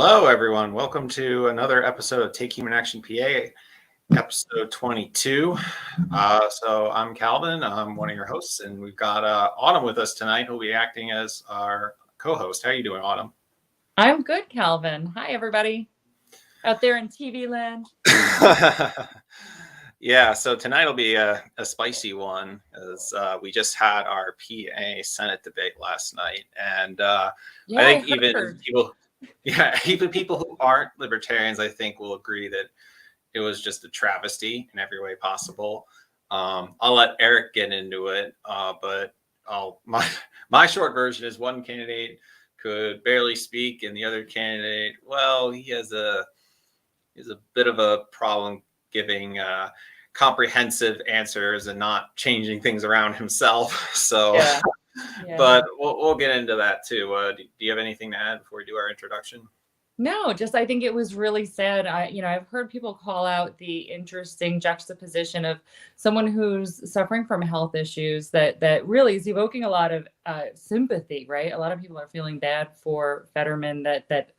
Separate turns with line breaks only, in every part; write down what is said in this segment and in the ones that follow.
Hello, everyone. Welcome to another episode of Take Human Action PA, episode 22. So I'm Calvin. I'm one of your hosts, and we've got Autumn with us tonight, who'll be acting as our co-host. How are you doing, Autumn?
I'm good, Calvin. Hi, everybody out there in TV land.
Yeah, so tonight will be a spicy one, as we just had our PA Senate debate last night, and I think even people who aren't libertarians, I think, will agree that it was just a travesty in every way possible. I'll let Erik get into it, but my short version is one candidate could barely speak, and the other candidate, well, he has a bit of a problem giving comprehensive answers and not changing things around himself. So, yeah. But we'll get into that too. Do you have anything to add before we do our introduction?
No, just I think it was really sad. I've heard people call out the interesting juxtaposition of someone who's suffering from health issues that really is evoking a lot of sympathy, right? A lot of people are feeling bad for Fetterman that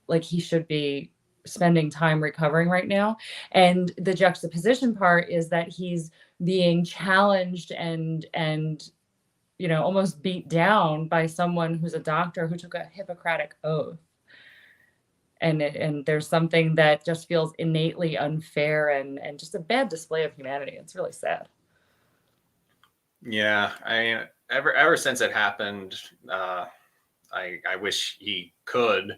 like he should be spending time recovering right now. And the juxtaposition part is that he's being challenged and almost beat down by someone who's a doctor who took a Hippocratic oath. And there's something that just feels innately unfair and just a bad display of humanity. It's really sad.
Yeah, I mean, ever since it happened, I wish he could,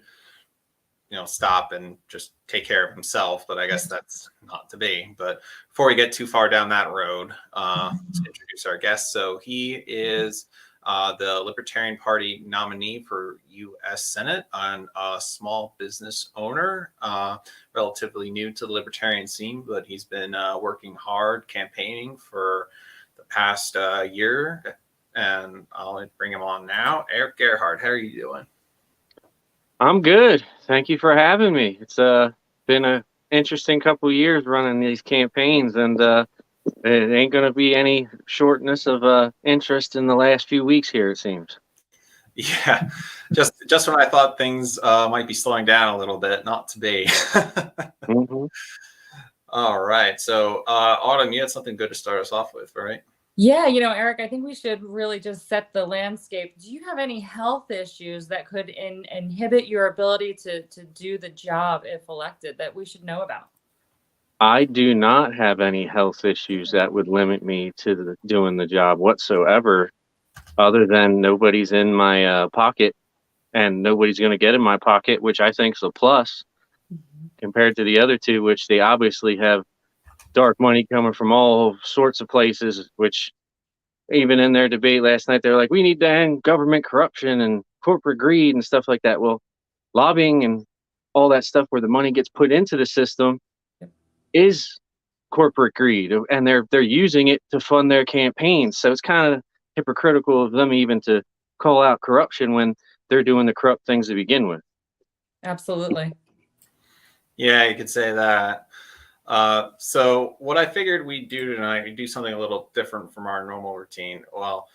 stop and just take care of himself. But I guess that's not to be. But before we get too far down that road, let's introduce our guest. So he is the Libertarian Party nominee for U.S. Senate and a small business owner, relatively new to the libertarian scene, but he's been working hard campaigning for the past year. And I'll bring him on now. Erik Gerhardt, how are you doing?
I'm good. Thank you for having me. It's been an interesting couple of years running these campaigns, and it ain't going to be any shortness of interest in the last few weeks here, it seems.
Yeah, just when I thought things might be slowing down a little bit, not to be.
Mm-hmm.
All right. So, Autumn, you had something good to start us off with, right?
Yeah, Erik, I think we should really just set the landscape. Do you have any health issues that could inhibit your ability to do the job if elected that we should know about?
I do not have any health issues that would limit me to doing the job whatsoever, other than nobody's in my pocket and nobody's going to get in my pocket, which I think is a plus compared to the other two, which they obviously have dark money coming from all sorts of places, which even in their debate last night, they're like, we need to end government corruption and corporate greed and stuff like that. Well, lobbying and all that stuff where the money gets put into the system is corporate greed, and they're using it to fund their campaigns. So it's kind of hypocritical of them even to call out corruption when they're doing the corrupt things to begin with.
Absolutely.
Yeah, you could say that. So what I figured we'd do tonight, we'd do something a little different from our normal routine. Well,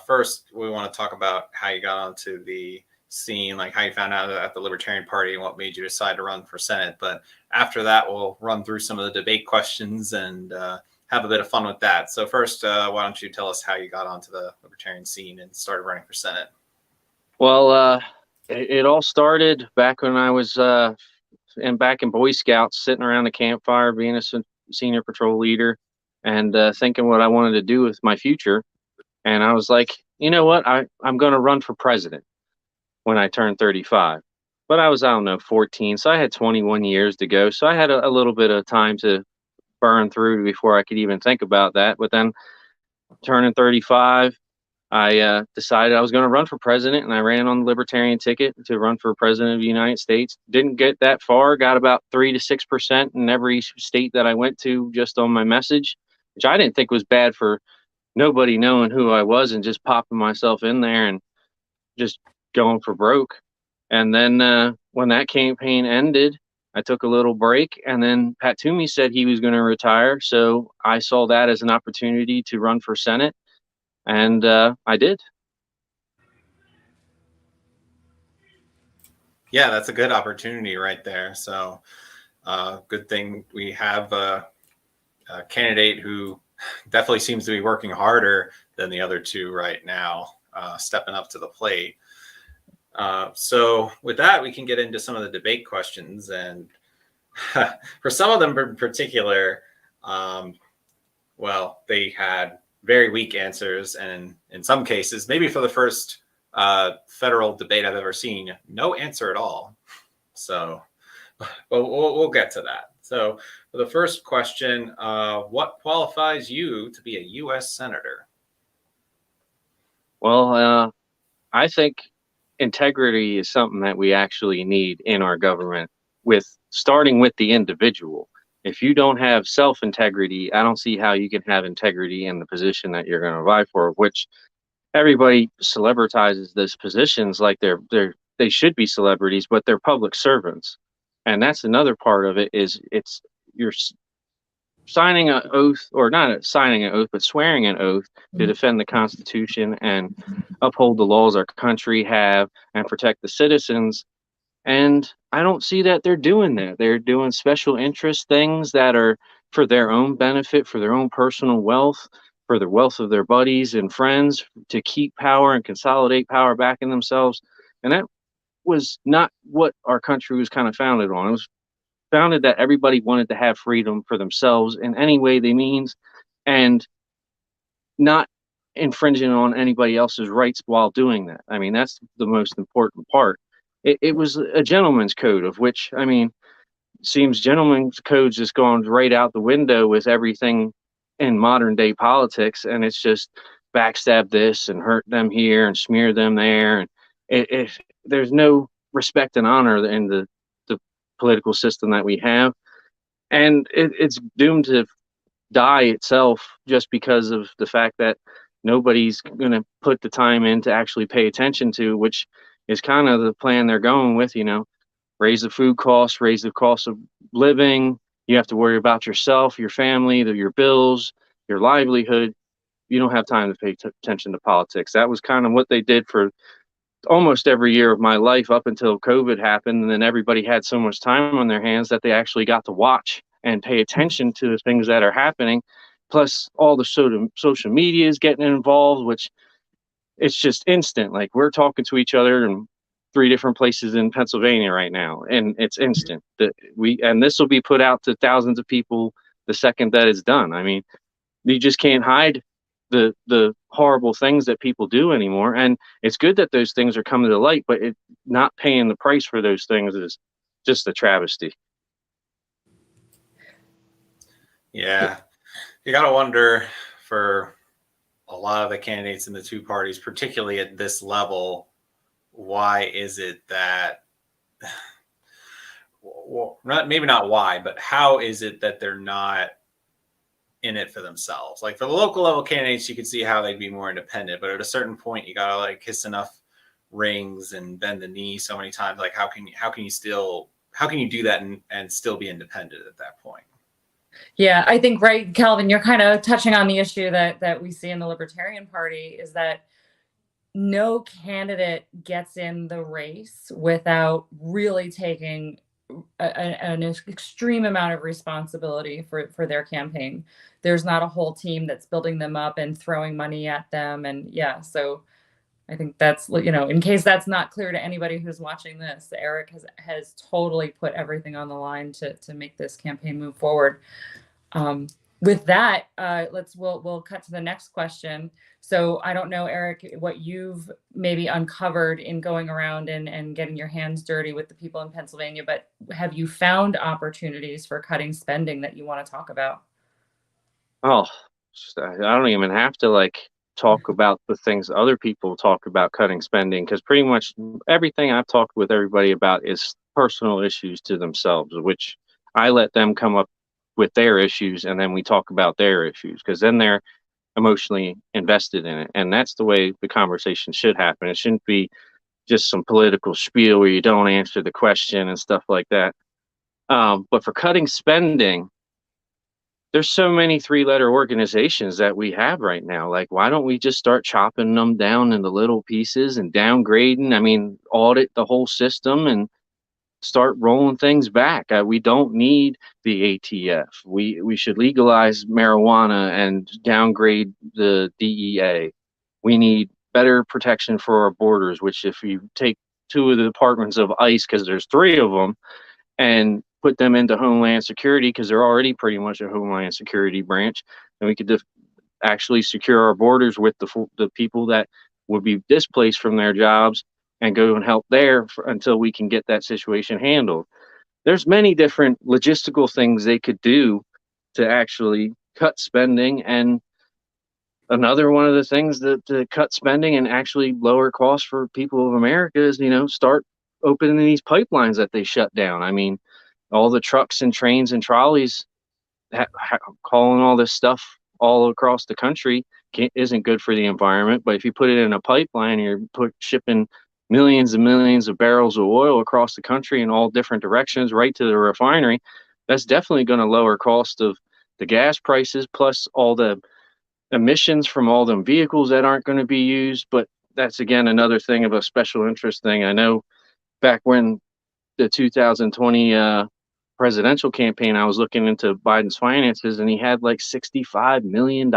first we want to talk about how you got onto the scene, like how you found out at the Libertarian Party and what made you decide to run for Senate. But after that, we'll run through some of the debate questions and have a bit of fun with that. So first, why don't you tell us how you got onto the libertarian scene and started running for Senate?
Well, it all started back when I was back in Boy Scouts, sitting around the campfire, being a senior patrol leader, and thinking what I wanted to do with my future. And I was like, you know what? I'm going to run for president when I turned 35. But I was, 14. So I had 21 years to go. So I had a little bit of time to burn through before I could even think about that. But then turning 35, I decided I was going to run for president, and I ran on the Libertarian ticket to run for president of the United States. Didn't get that far, got about 3 to 6% in every state that I went to just on my message, which I didn't think was bad for nobody knowing who I was and just popping myself in there and just going for broke. And then when that campaign ended, I took a little break, and then Pat Toomey said he was going to retire. So I saw that as an opportunity to run for Senate. And I did.
Yeah, that's a good opportunity right there. So, good thing we have a candidate who definitely seems to be working harder than the other two right now, stepping up to the plate. So, with that, we can get into some of the debate questions. And for some of them in particular, um, well, they had very weak answers. And in some cases, maybe for the first federal debate I've ever seen, no answer at all. So, but we'll get to that. So, for the first question, what qualifies you to be a U.S. Senator?
Well, I think integrity is something that we actually need in our government, with starting with the individual. If you don't have self integrity, I don't see how you can have integrity in the position that you're going to vie for, which everybody celebritizes those positions like they should be celebrities, but they're public servants. And that's another part of it, is you're signing an oath, or not signing an oath, but swearing an oath to defend the Constitution and uphold the laws our country have and protect the citizens. And I don't see that they're doing that. They're doing special interest things that are for their own benefit, for their own personal wealth, for the wealth of their buddies and friends, to keep power and consolidate power back in themselves. And that was not what our country was kind of founded on. It was founded that everybody wanted to have freedom for themselves in any way they means, and not infringing on anybody else's rights while doing that. I mean, that's the most important part. It was a gentleman's code, of which, I mean, seems gentleman's code's just gone right out the window with everything in modern day politics, and it's just backstab this and hurt them here and smear them there, and there's no respect and honor in the political system that we have, and it's doomed to die itself, just because of the fact that nobody's going to put the time in to actually pay attention to, which is kind of the plan they're going with, raise the food costs, raise the cost of living. You have to worry about yourself, your family, your bills, your livelihood. You don't have time to pay attention to politics. That was kind of what they did for almost every year of my life up until COVID happened. And then everybody had so much time on their hands that they actually got to watch and pay attention to the things that are happening. Plus all the social media is getting involved, which it's just instant. Like, we're talking to each other in 3 different places in Pennsylvania right now, and it's instant. And this will be put out to thousands of people the second that it's done. I mean, you just can't hide the horrible things that people do anymore. And it's good that those things are coming to light, but not paying the price for those things is just a travesty.
Yeah, you got to wonder, for a lot of the candidates in the two parties, particularly at this level, why is it that, well, maybe not why, but how is it that they're not in it for themselves? Like, for the local level candidates, you could see how they'd be more independent, but at a certain point, you gotta like kiss enough rings and bend the knee so many times. Like, how can you do that and still be independent at that point?
Yeah, I think, right, Calvin, you're kind of touching on the issue that we see in the Libertarian Party, is that no candidate gets in the race without really taking an extreme amount of responsibility for their campaign. There's not a whole team that's building them up and throwing money at them. And yeah, so I think that's, in case that's not clear to anybody who's watching this, Erik has totally put everything on the line to make this campaign move forward. With that, we'll cut to the next question. So I don't know, Erik, what you've maybe uncovered in going around and getting your hands dirty with the people in Pennsylvania, but have you found opportunities for cutting spending that you want to talk about?
Oh, I don't even have to talk about the things other people talk about cutting spending, because pretty much everything I've talked with everybody about is personal issues to themselves, which I let them come up with their issues, and then we talk about their issues, because then they're emotionally invested in it. And that's the way the conversation should happen. It shouldn't be just some political spiel where you don't answer the question and stuff like that. But for cutting spending, there's so many 3-letter organizations that we have right now. Like, why don't we just start chopping them down into little pieces and downgrading? I mean, audit the whole system and start rolling things back. We don't need the ATF. We should legalize marijuana and downgrade the DEA. We need better protection for our borders, which if you take two of the departments of ICE, because there's three of them, and put them into Homeland Security, because they're already pretty much a Homeland Security branch, and we could actually secure our borders with the people that would be displaced from their jobs and go and help there until we can get that situation handled. There's many different logistical things they could do to actually cut spending, and another one of the things that to cut spending and actually lower costs for people of America is, start opening these pipelines that they shut down. I mean, all the trucks and trains and trolleys calling all this stuff all across the country isn't good for the environment. But if you put it in a pipeline, you're shipping millions and millions of barrels of oil across the country in all different directions right to the refinery. That's definitely going to lower cost of the gas prices, plus all the emissions from all them vehicles that aren't going to be used. But that's, again, another thing of a special interest thing. I know back when the 2020 presidential campaign, I was looking into Biden's finances, and he had like $65 million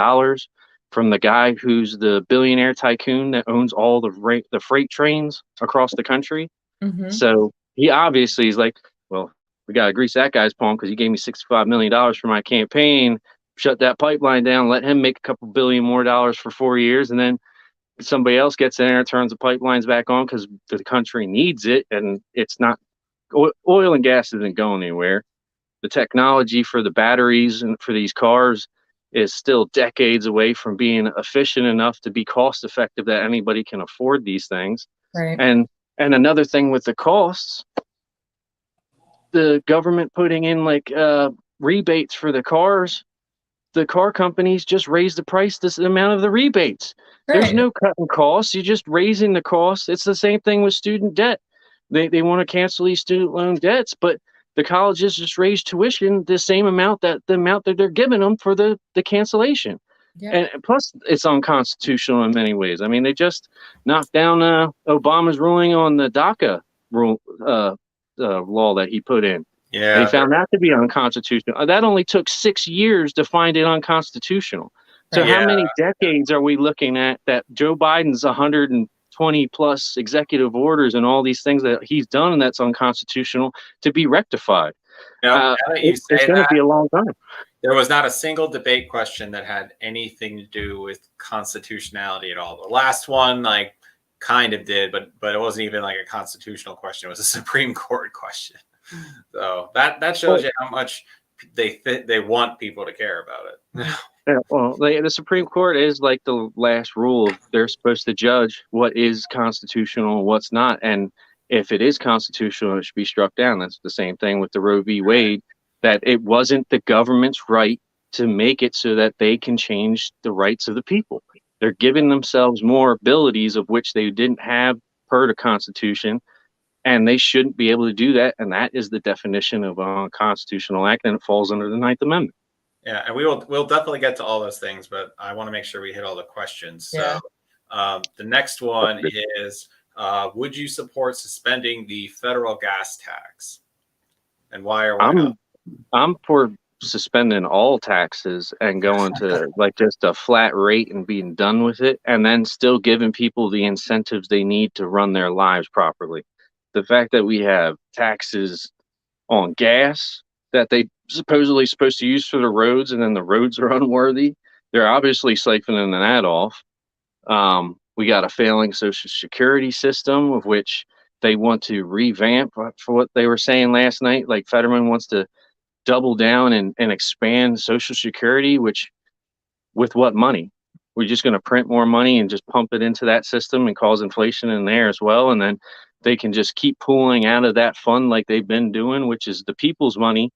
from the guy who's the billionaire tycoon that owns all the freight trains across the country.
Mm-hmm.
So he obviously is like, well, we got to grease that guy's palm because he gave me $65 million for my campaign, shut that pipeline down, let him make a couple billion more dollars for 4 years, and then somebody else gets in there and turns the pipelines back on because the country needs it, and it's not oil and gas isn't going anywhere. The technology for the batteries and for these cars is still decades away from being efficient enough to be cost effective that anybody can afford these things.
Right.
And another thing with the costs, the government putting in like rebates for the cars, the car companies just raise the price, this amount of the rebates.
Right.
There's no cutting costs. You're just raising the costs. It's the same thing with student debt. They want to cancel these student loan debts, but the colleges just raise tuition the same amount that they're giving them for the cancellation.
Yeah.
And plus, it's unconstitutional in many ways. I mean, they just knocked down Obama's ruling on the DACA law that he put in.
Yeah,
they found that to be unconstitutional. That only took 6 years to find it unconstitutional. So
Right.
how many decades are we looking at that Joe Biden's 120 plus executive orders and all these things that he's done and that's unconstitutional to be rectified?
now that you
It's
say
going to
that,
be a long time.
there was not a single debate question that had anything to do with constitutionality at all. The last one, like, kind of did, but it wasn't even like a constitutional question. It was a Supreme Court question. So that shows you how much they want people to care about it.
Yeah, well, the Supreme Court is like the last rule. They're supposed to judge what is constitutional and what's not. And if it is constitutional, it should be struck down. That's the same thing with the Roe v. Wade, that it wasn't the government's right to make it so that they can change the rights of the people. They're giving themselves more abilities of which they didn't have per the Constitution, and they shouldn't be able to do that. And that is the definition of a constitutional act, and it falls under the Ninth Amendment.
Yeah, and we'll definitely get to all those things, but I want to make sure we hit all the questions.
Yeah.
So the next one is, would you support suspending the federal gas tax? And why or why not?
I'm for suspending all taxes and going to like just a flat rate and being done with it, and then still giving people the incentives they need to run their lives properly. The fact that we have taxes on gas that they supposedly supposed to use for the roads, and then the roads are unworthy, they're obviously siphoning that off. We got a failing Social Security system, of which they want to revamp for what they were saying last night. Like Fetterman wants to double down and expand Social Security, which with what money? We're just going to print more money and just pump it into that system and cause inflation in there as well. And then they can just keep pulling out of that fund like they've been doing, which is the people's money.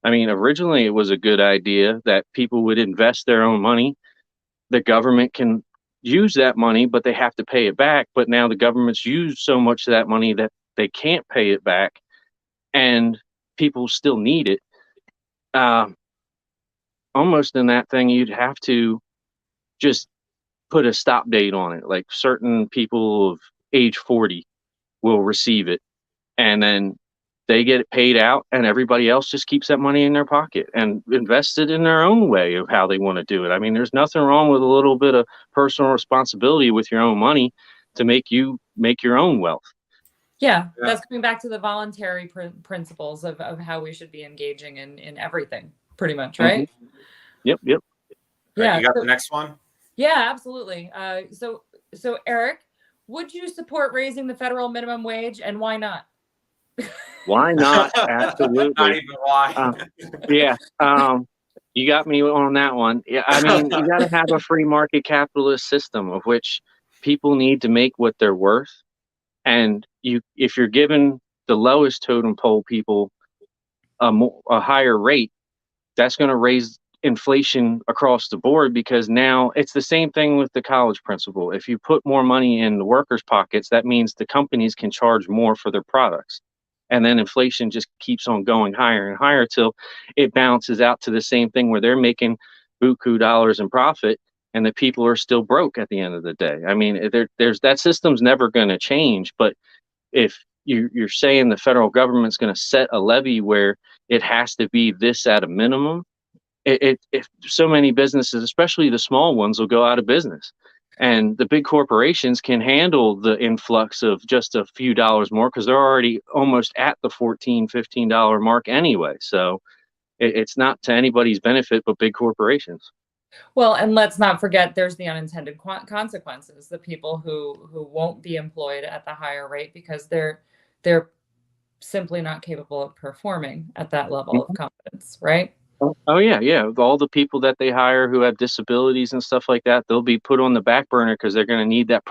I mean, originally it was a good idea that people would invest their own money. The government can use that money, but they have to pay it back. But now the government's used so much of that money that they can't pay it back, and people still need it. Almost in that thing, you'd have to just put a stop date on it. Like certain people of age 40 will receive it, and then they get it paid out, and everybody else just keeps that money in their pocket and invest it in their own way of how they want to do it. I mean, there's nothing wrong with a little bit of personal responsibility with your own money to make you make your own wealth.
Yeah, that's coming back to the voluntary principles of how we should be engaging in everything, pretty much, right?
Mm-hmm. Yep.
Yeah.
Right,
you got the next one?
Yeah, absolutely. So Erik, would you support raising the federal minimum wage, and why not?
Why not? Absolutely.
Not even why.
Yeah. You got me on that one. Yeah. I mean, you got to have a free market capitalist system of which people need to make what they're worth. And if you're giving the lowest totem pole people a higher rate, that's going to raise inflation across the board, because now it's the same thing with the college principal. If you put more money in the workers' pockets, that means the companies can charge more for their products. And then inflation just keeps on going higher and higher till it balances out to the same thing where they're making buku dollars in profit and the people are still broke at the end of the day. I mean, there's that system's never going to change. But if you're saying the federal government's going to set a levy where it has to be this at a minimum, if so many businesses, especially the small ones, will go out of business. And the big corporations can handle the influx of just a few dollars more because they're already almost at the $14-15 mark anyway. So it's not to anybody's benefit but big corporations.
Well, and let's not forget there's the unintended consequences, the people who won't be employed at the higher rate because they're simply not capable of performing at that level of competence, right?
Oh yeah. All the people that they hire who have disabilities and stuff like that, they'll be put on the back burner because they're going to need that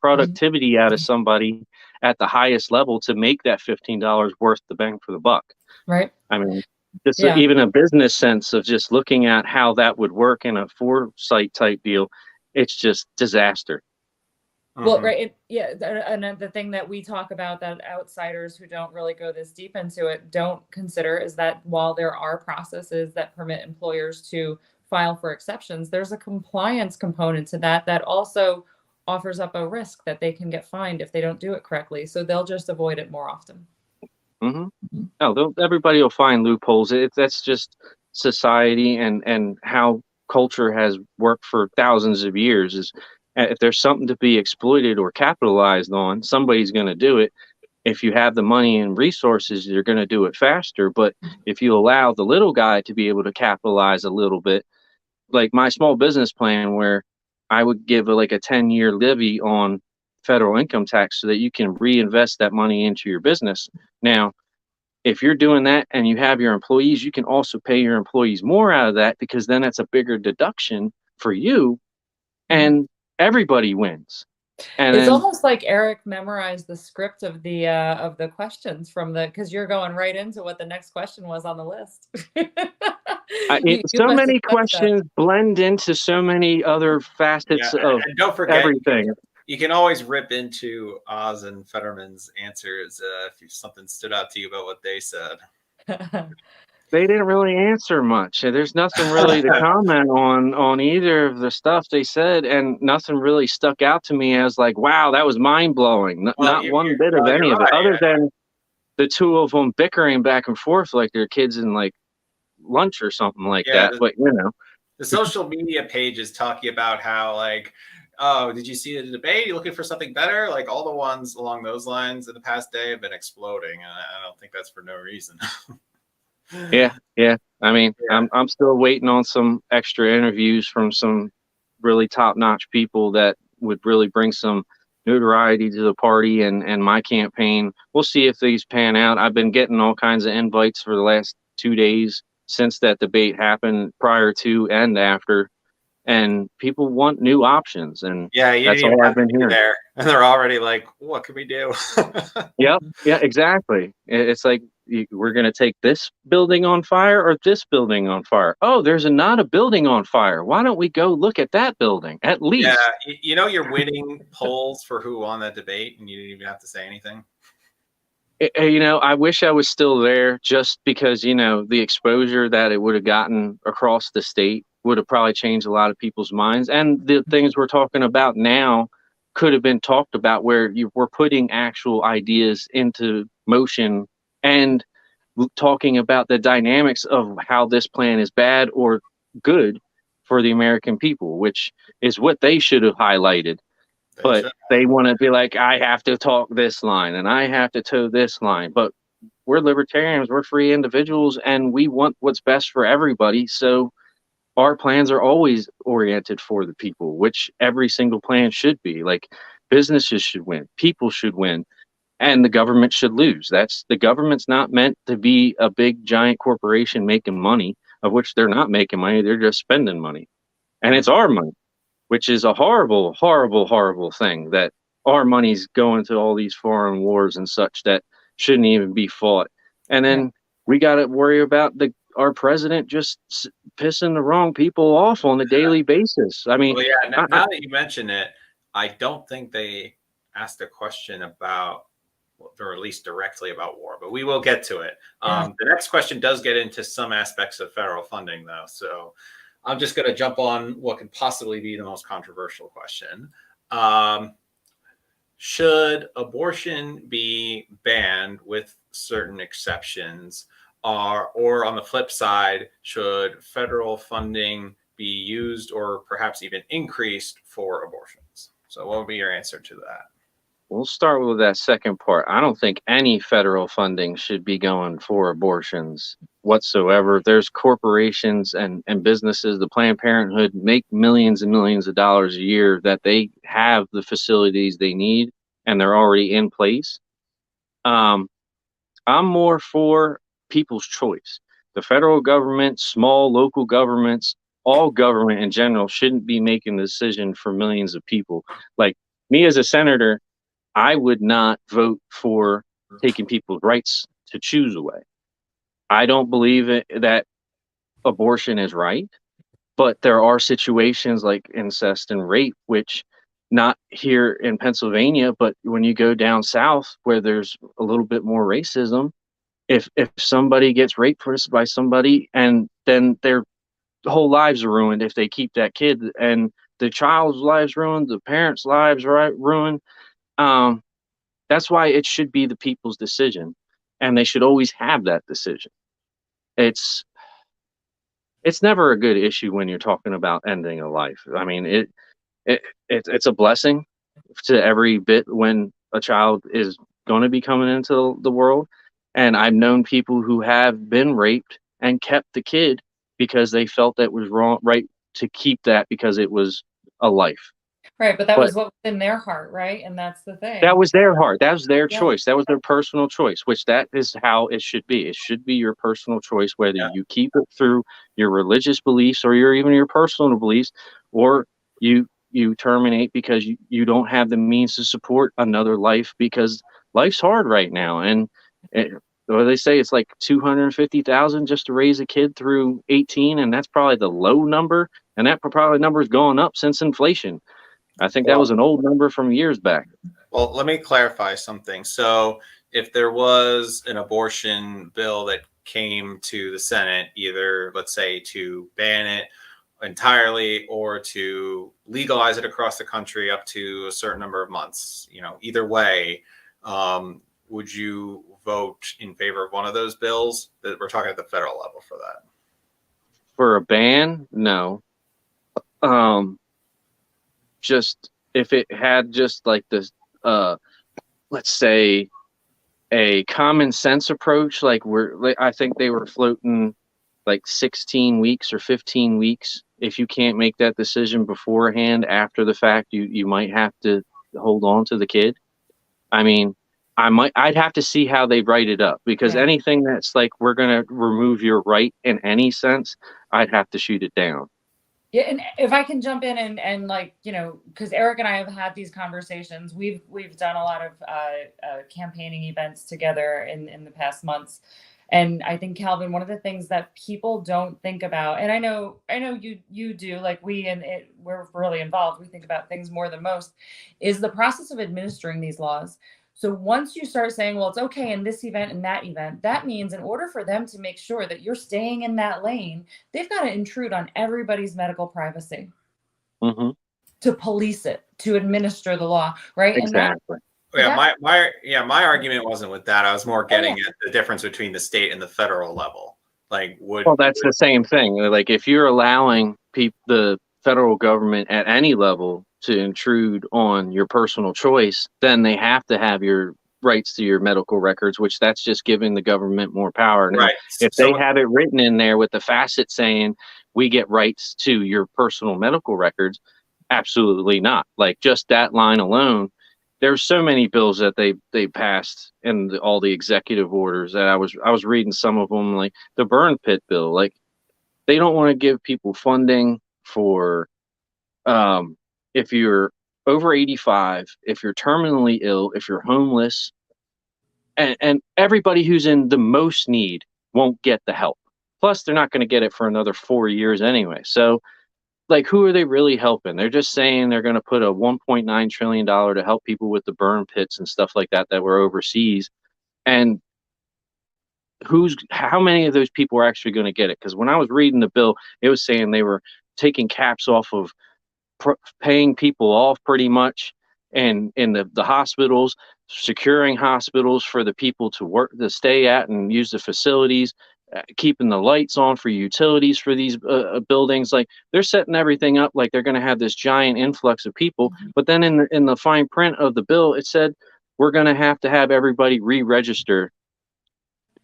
productivity out of somebody at the highest level to make that $15 worth the bang for the buck.
Right.
I mean, just even a business sense of just looking at how that would work in a foresight type deal, it's just disaster.
Well, right. And the thing that we talk about that outsiders who don't really go this deep into it don't consider is that while there are processes that permit employers to file for exceptions, there's a compliance component to that also offers up a risk that they can get fined if they don't do it correctly. So they'll just avoid it more often.
No, everybody will find loopholes. That's just society and how culture has worked for thousands of years. Is if there's something to be exploited or capitalized on, somebody's going to do it. If you have the money and resources, you're going to do it faster. But if you allow the little guy to be able to capitalize a little bit, like my small business plan, where I would give like a 10-year levy on federal income tax so that you can reinvest that money into your business. Now, if you're doing that and you have your employees, you can also pay your employees more out of that, because then that's a bigger deduction for you and everybody wins. And
it's almost like Erik memorized the script of the questions because you're going right into what the next question was on the list.
So many questions blend into so many other facets of
and don't forget,
everything.
You can always rip into Oz and Fetterman's answers if something stood out to you about what they said.
They didn't really answer much. There's nothing really to comment on either of the stuff they said, and nothing really stuck out to me as like, wow, that was mind-blowing. Not one bit of any of it, other than the two of them bickering back and forth like they're kids in like lunch or something like that. But
the social media pages talking about how like, oh, did you see the debate? You looking for something better? Like all the ones along those lines in the past day have been exploding, and I don't think that's for no reason.
Yeah. I mean, I'm still waiting on some extra interviews from some really top-notch people that would really bring some notoriety to the party and my campaign. We'll see if these pan out. I've been getting all kinds of invites for the last 2 days since that debate happened, prior to and after. And people want new options, and that's all I've been hearing.
There, and they're already like, "What can we do?"
Yeah, exactly. It's like we're going to take this building on fire or this building on fire. Oh, there's not a building on fire. Why don't we go look at that building at least?
Yeah, you're winning polls for who won that debate, and you didn't even have to say anything.
I wish I was still there, just because the exposure that it would have gotten across the state would have probably changed a lot of people's minds. And the things we're talking about now could have been talked about, where you were putting actual ideas into motion and talking about the dynamics of how this plan is bad or good for the American people, which is what they should have highlighted.
They
But
should.
they want to be like, I have to talk this line and I have to toe this line. But we're libertarians, we're free individuals, and we want what's best for everybody. So our plans are always oriented for the people, which every single plan should be. Like, businesses should win, people should win, and the government should lose. The government's not meant to be a big giant corporation making money, of which they're not making money, they're just spending money. And it's our money, which is a horrible, horrible, horrible thing, that our money's going to all these foreign wars and such that shouldn't even be fought. And then we got to worry about our president just pissing the wrong people off on a daily basis. I mean,
well, yeah, now that you mention it, I don't think they asked a question about, or at least directly about war, but we will get to it. The next question does get into some aspects of federal funding, though. So I'm just going to jump on what could possibly be the most controversial question. Should abortion be banned with certain exceptions? Or on the flip side, should federal funding be used or perhaps even increased for abortions? So what would be your answer to that?
We'll start with that second part. I don't think any federal funding should be going for abortions whatsoever. There's corporations and businesses, the Planned Parenthood, make millions and millions of dollars a year, that they have the facilities they need and they're already in place. I'm more for people's choice. The federal government, small local governments, all government in general shouldn't be making the decision for millions of people. Like me as a senator, I would not vote for taking people's rights to choose away. I don't believe that abortion is right, but there are situations like incest and rape, which not here in Pennsylvania, but when you go down south where there's a little bit more racism, if somebody gets raped by somebody and then their whole lives are ruined if they keep that kid, and the child's lives ruined, the parents' lives ruined. That's why it should be the people's decision, and they should always have that decision. It's never a good issue when you're talking about ending a life. I mean, it's a blessing to every bit when a child is going to be coming into the world. And I've known people who have been raped and kept the kid because they felt that was wrong, right, to keep that because it was a life.
Right, but that was what was in their heart, right? And that's the thing.
That was their heart. That was their choice. That was their personal choice, which that is how it should be. It should be your personal choice, whether you keep it through your religious beliefs or even your personal beliefs, or you terminate because you don't have the means to support another life, because life's hard right now. And they say it's like $250,000 just to raise a kid through 18, and that's probably the low number, and that probably number has gone up since inflation. I think that was an old number from years back.
Well, let me clarify something. So if there was an abortion bill that came to the Senate, either, let's say, to ban it entirely or to legalize it across the country up to a certain number of months, either way, would you vote in favor of one of those bills? That we're talking at the federal level for that.
For a ban? No. Just if it had just like this, let's say a common sense approach, I think they were floating like 16 weeks or 15 weeks. If you can't make that decision beforehand, after the fact, you might have to hold on to the kid. I mean, I'd have to see how they write it up, because anything that's like, we're going to remove your right in any sense, I'd have to shoot it down.
Yeah, and if I can jump in and because Erik and I have had these conversations, we've done a lot of campaigning events together in the past months, and I think, Calvin, one of the things that people don't think about, and I know you do, like we're really involved, we think about things more than most, is the process of administering these laws. So once you start saying, well, it's okay in this event and that event, that means in order for them to make sure that you're staying in that lane, they've got to intrude on everybody's medical privacy to police it, to administer the law, right?
Exactly.
Yeah,
Yeah.
my argument wasn't with that. I was more
Oh,
getting
yeah.
at the difference between the state and the federal level. Like,
Well, that's the same thing. Like if you're allowing the federal government at any level to intrude on your personal choice, then they have to have your rights to your medical records, which that's just giving the government more power. Now,
right?
if they
So
have it written in there with the facet saying we get rights to your personal medical records, absolutely not. Like just that line alone, there's so many bills that they passed and all the executive orders that I was reading some of them, like the burn pit bill. Like they don't want to give people funding for um, if you're over 85, if you're terminally ill, if you're homeless, and everybody who's in the most need won't get the help. Plus, they're not going to get it for another 4 years anyway. So like who are they really helping? They're just saying they're going to put a $1.9 trillion to help people with the burn pits and stuff like that were overseas. And how many of those people are actually going to get it? Because when I was reading the bill, it was saying they were taking caps off of paying people off pretty much, and in the hospitals, securing hospitals for the people to work to stay at and use the facilities, keeping the lights on for utilities for these buildings. Like they're setting everything up like they're going to have this giant influx of people, but then in the fine print of the bill it said we're going to have everybody re-register.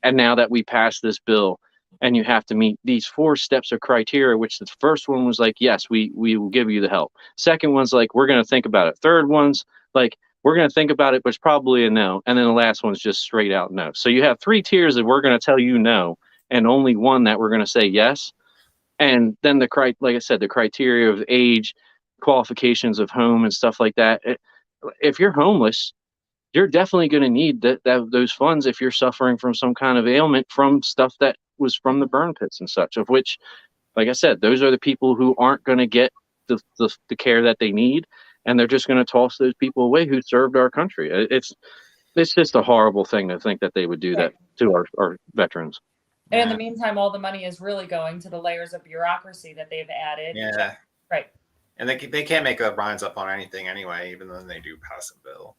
And now that we passed this bill, and you have to meet these 4 steps of criteria, which the first one was like, yes, we will give you the help. Second one's like, we're going to think about it. Third one's like, we're going to think about it, but it's probably a no. And then the last one's just straight out no. So you have 3 tiers that we're going to tell you no, and only one that we're going to say yes. And then like I said, the criteria of age, qualifications of home and stuff like that. If you're homeless, you're definitely going to need those funds if you're suffering from some kind of ailment from stuff that was from the burn pits and such, of which, like I said, those are the people who aren't going to get the care that they need, and they're just going to toss those people away who served our country. It's just a horrible thing to think that they would do that to our veterans.
And in the meantime, all the money is really going to the layers of bureaucracy that they've added.
Yeah.
Right.
And they can't make their minds up on anything anyway, even though they do pass a bill.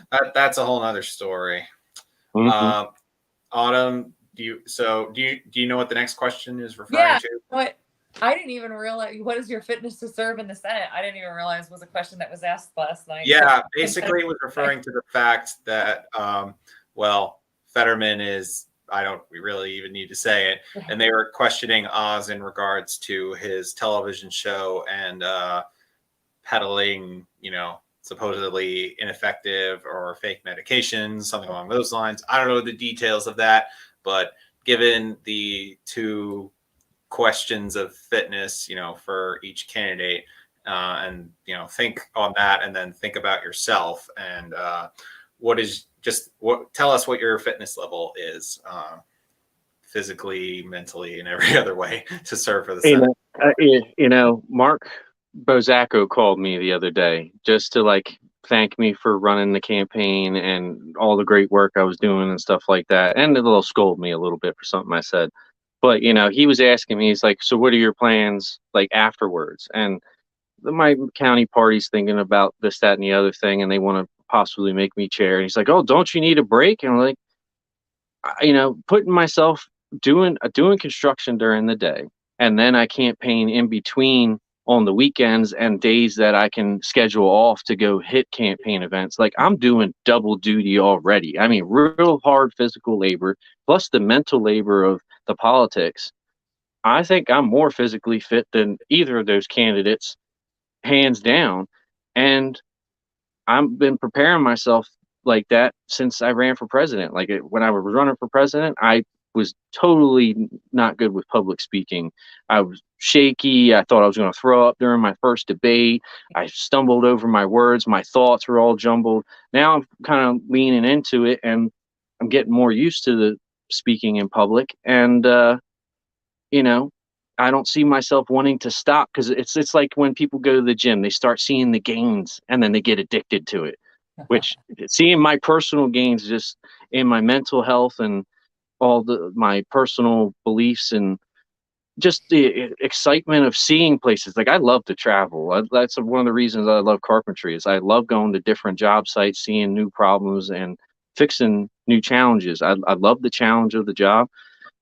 But that's a whole nother story.
Mm-hmm.
Autumn, do you know what the next question is referring to?
What I didn't even realize, what is your fitness to serve in the Senate? I didn't even realize was a question that was asked last night.
Yeah, basically it was referring to the fact that Fetterman is, we really even need to say it. And they were questioning Oz in regards to his television show and peddling, supposedly ineffective or fake medications, something along those lines. I don't know the details of that, but given the 2 questions of fitness, for each candidate, and, think on that and then think about yourself and tell us what your fitness level is, physically, mentally, and every other way to serve for the Senate.
Mark Bozacco called me the other day just to thank me for running the campaign and all the great work I was doing and stuff like that, and a little scold me a little bit for something I said. But he was asking me, he's like, so what are your plans afterwards? And my county party's thinking about this, that, and the other thing, and they want to possibly make me chair. And he's like, oh, don't you need a break? And I'm like, putting myself doing construction during the day, and then I campaign in between on the weekends and days that I can schedule off to go hit campaign events. Like I'm doing double duty already. I mean, real hard physical labor plus the mental labor of the politics. I think I'm more physically fit than either of those candidates, hands down. And I've been preparing myself like that since I ran for president. When I was running for president, I was totally not good with public speaking. I was shaky. I thought I was going to throw up during my first debate. I stumbled over my words. My thoughts were all jumbled. Now I'm kind of leaning into it, and I'm getting more used to the speaking in public. And, I don't see myself wanting to stop, because it's like when people go to the gym, they start seeing the gains and then they get addicted to it, which seeing my personal gains just in my mental health and all my personal beliefs and just the excitement of seeing places. Like I love to travel. That's one of the reasons I love carpentry is I love going to different job sites, seeing new problems and fixing new challenges. I love the challenge of the job.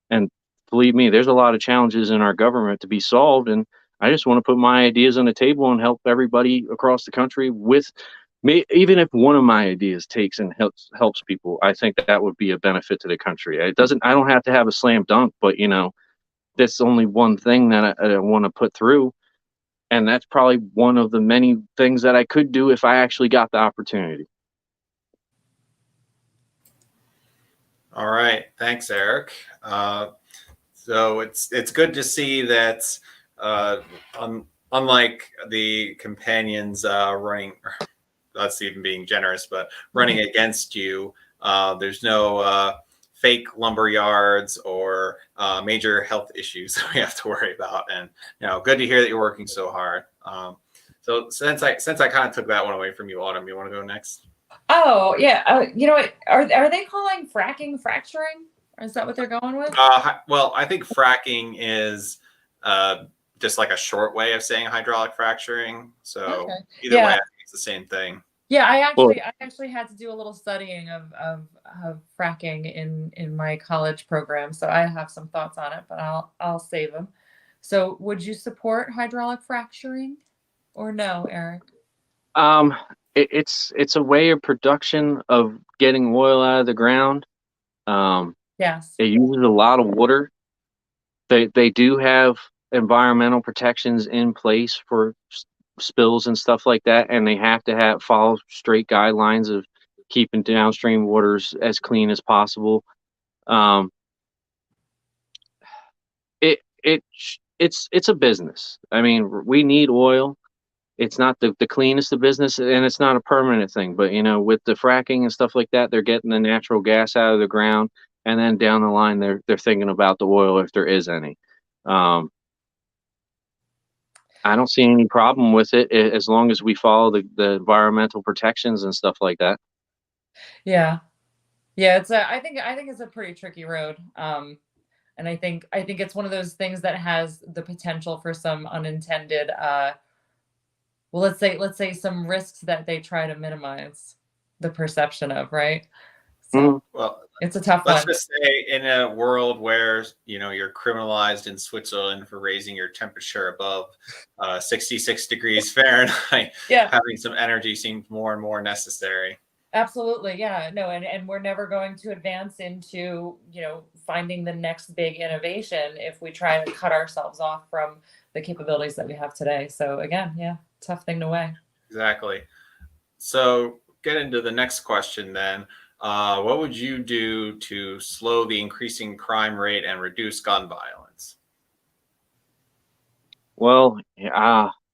And believe me, there's a lot of challenges in our government to be solved. And I just want to put my ideas on the table and help everybody across the country with me. Even if one of my ideas takes and helps people, I think that would be a benefit to the country. I don't have to have a slam dunk, but that's only one thing that I want to put through. And that's probably one of the many things that I could do if I actually got the opportunity.
All right. Thanks, Eric. So it's good to see that unlike the companions running, that's even being generous, but running against you, there's no fake lumber yards or major health issues that we have to worry about. And good to hear that you're working so hard. So since I kind of took that one away from you, Autumn, you want to go next?
Oh yeah, are they calling fracking fracturing? Or is that what they're going with?
Well, I think fracking is just like a short way of saying hydraulic fracturing. So either way, I think it's the same thing.
Yeah, I actually had to do a little studying of fracking in my college program, so I have some thoughts on it, but I'll save them. So, would you support hydraulic fracturing, or no, Eric?
It's a way of production of getting oil out of the ground.
Yes.
It uses a lot of water. They do have environmental protections in place for spills and stuff like that, and they have to follow straight guidelines of keeping downstream waters as clean as possible. It's a business. I mean, we need oil. It's not the cleanest of business, and it's not a permanent thing. But with the fracking and stuff like that, they're getting the natural gas out of the ground, and then down the line, they're thinking about the oil if there is any. I don't see any problem with it as long as we follow the environmental protections and stuff like that.
Yeah, I think it's a pretty tricky road. And I think it's one of those things that has the potential for some unintended well, let's say some risks that they try to minimize the perception of, right? So
well,
it's a tough
let's
one.
just say in a world where you're criminalized in Switzerland for raising your temperature above 66 degrees Fahrenheit, having some energy seems more and more necessary.
Absolutely. Yeah. No, and we're never going to advance into, finding the next big innovation if we try to cut ourselves off from the capabilities that we have today. So again, tough thing to weigh.
Exactly. So get into the next question then. What would you do to slow the increasing crime rate and reduce gun violence?
Well,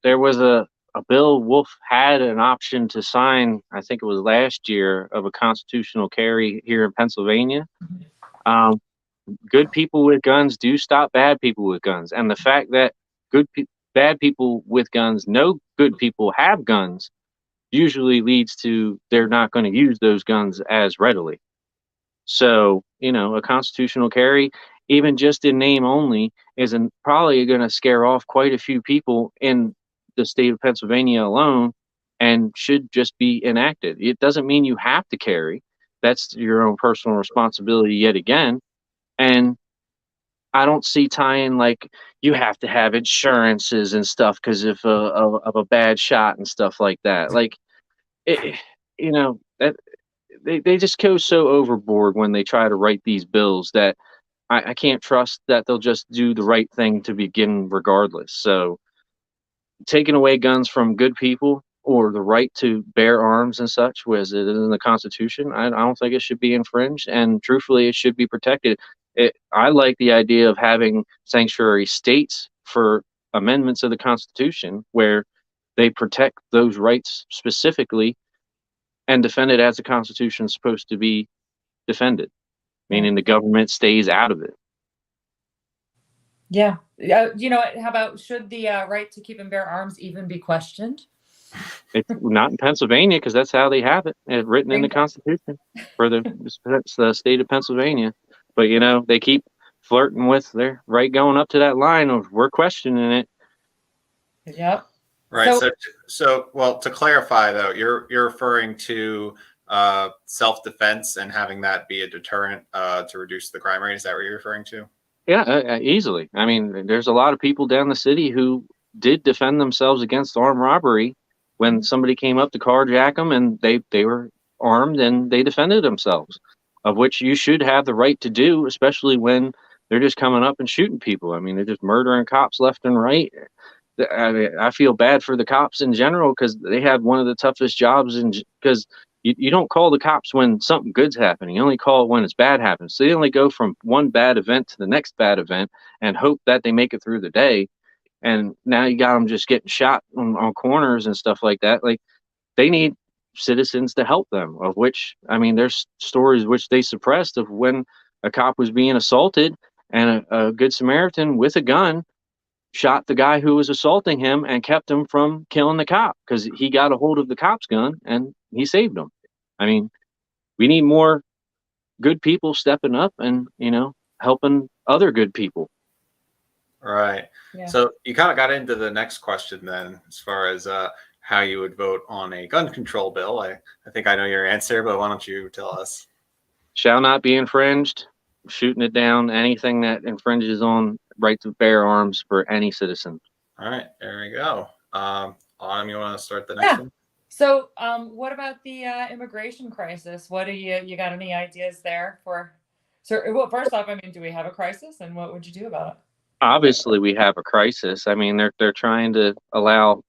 there was a bill Wolf had an option to sign, I think it was last year, of a constitutional carry here in Pennsylvania. Good people with guns do stop bad people with guns. And the fact that bad people with guns know good people have guns usually leads to they're not going to use those guns as readily. So, a constitutional carry, even just in name only, isn't probably going to scare off quite a few people in the state of Pennsylvania alone and should just be enacted. It doesn't mean you have to carry. That's your own personal responsibility yet again. And I don't see tying like you have to have insurances and stuff because of a bad shot and stuff like that. Like, that they just go so overboard when they try to write these bills that I can't trust that they'll just do the right thing to begin regardless. So taking away guns from good people or the right to bear arms and such, as it is in the Constitution, I don't think it should be infringed. And truthfully, it should be protected. I like the idea of having sanctuary states for amendments of the Constitution where they protect those rights specifically and defend it as the Constitution is supposed to be defended, meaning the government stays out of it.
Yeah. How about should the right to keep and bear arms even be questioned?
It's not in Pennsylvania because that's how they have it written in the Constitution for the state of Pennsylvania. But they keep flirting with. They're right going up to that line of we're questioning it.
Yep.
Right. So well, to clarify though, you're referring to self-defense and having that be a deterrent to reduce the crime rate. Is that what you're referring to?
Yeah, easily. I mean, there's a lot of people down the city who did defend themselves against armed robbery when somebody came up to carjack them, and they were armed and they defended themselves, of which you should have the right to do, especially when they're just coming up and shooting people. I mean, they're just murdering cops left and right. I mean, I feel bad for the cops in general because they have one of the toughest jobs, and because you don't call the cops when something good's happening. You only call it when it's bad happens. So they only go from one bad event to the next bad event and hope that they make it through the day. And now you got them just getting shot on corners and stuff like that. Like, they need citizens to help them, of which, I mean, there's stories which they suppressed of when a cop was being assaulted and a good Samaritan with a gun shot the guy who was assaulting him and kept him from killing the cop because he got a hold of the cop's gun and he saved him. I mean, we need more good people stepping up and, helping other good people.
Right.
Yeah.
So you kind of got into the next question then, as far as how you would vote on a gun control bill. I think I know your answer, but why don't you tell us?
Shall not be infringed. Shooting it down. Anything that infringes on right to bear arms for any citizen.
All right, there we go. Autumn, you want to start the next one?
So, what about the immigration crisis? What do you got any ideas there for? So, well, first off, I mean, do we have a crisis, and what would you do about it?
Obviously, we have a crisis. I mean, they're trying to allow.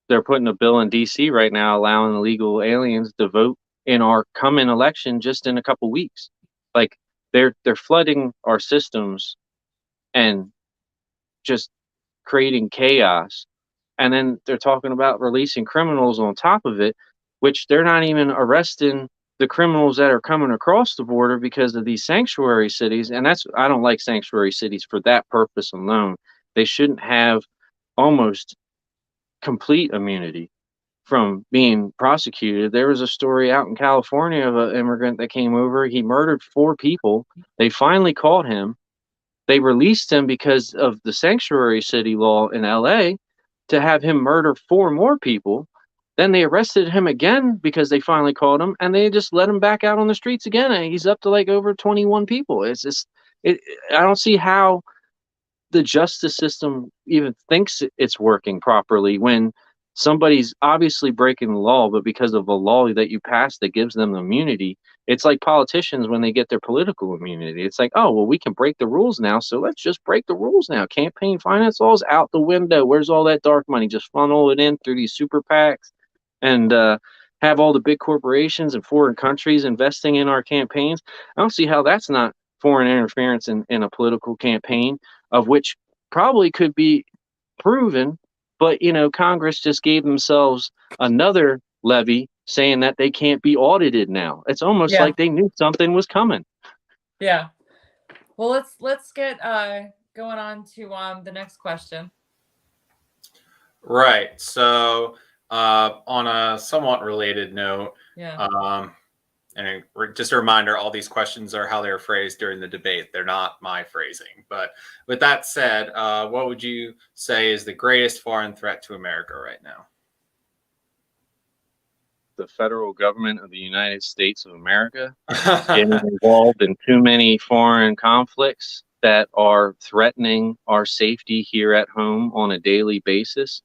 They're putting a bill in D.C. right now allowing illegal aliens to vote in our coming election just in a couple weeks. Like, they're flooding our systems and just creating chaos. And then they're talking about releasing criminals on top of it, which they're not even arresting the criminals that are coming across the border because of these sanctuary cities. And I don't like sanctuary cities for that purpose alone. They shouldn't have almost complete immunity from being prosecuted. There was a story out in California of an immigrant that came over. He murdered 4 people. They finally caught him. They released him because of the sanctuary city law in LA to have him murder 4 more people. Then they arrested him again because they finally caught him, and they just let him back out on the streets again. And he's up to like over 21 people. It's just, I don't see how the justice system even thinks it's working properly when somebody's obviously breaking the law, but because of a law that you pass that gives them immunity. It's like politicians when they get their political immunity. It's like, oh, well, we can break the rules now, so let's just break the rules now. Campaign finance laws out the window. Where's all that dark money? Just funnel it in through these super PACs and have all the big corporations and foreign countries investing in our campaigns. I don't see how that's not foreign interference in a political campaign, of which probably could be proven. But, Congress just gave themselves another levy saying that they can't be audited now. It's almost like they knew something was coming.
Yeah. Well, let's get going on to the next question.
Right. So on a somewhat related note, and just a reminder, all these questions are how they're phrased during the debate. They're not my phrasing. But with that said, what would you say is the greatest foreign threat to America right now?
The federal government of the United States of America getting involved in too many foreign conflicts that are threatening our safety here at home on a daily basis.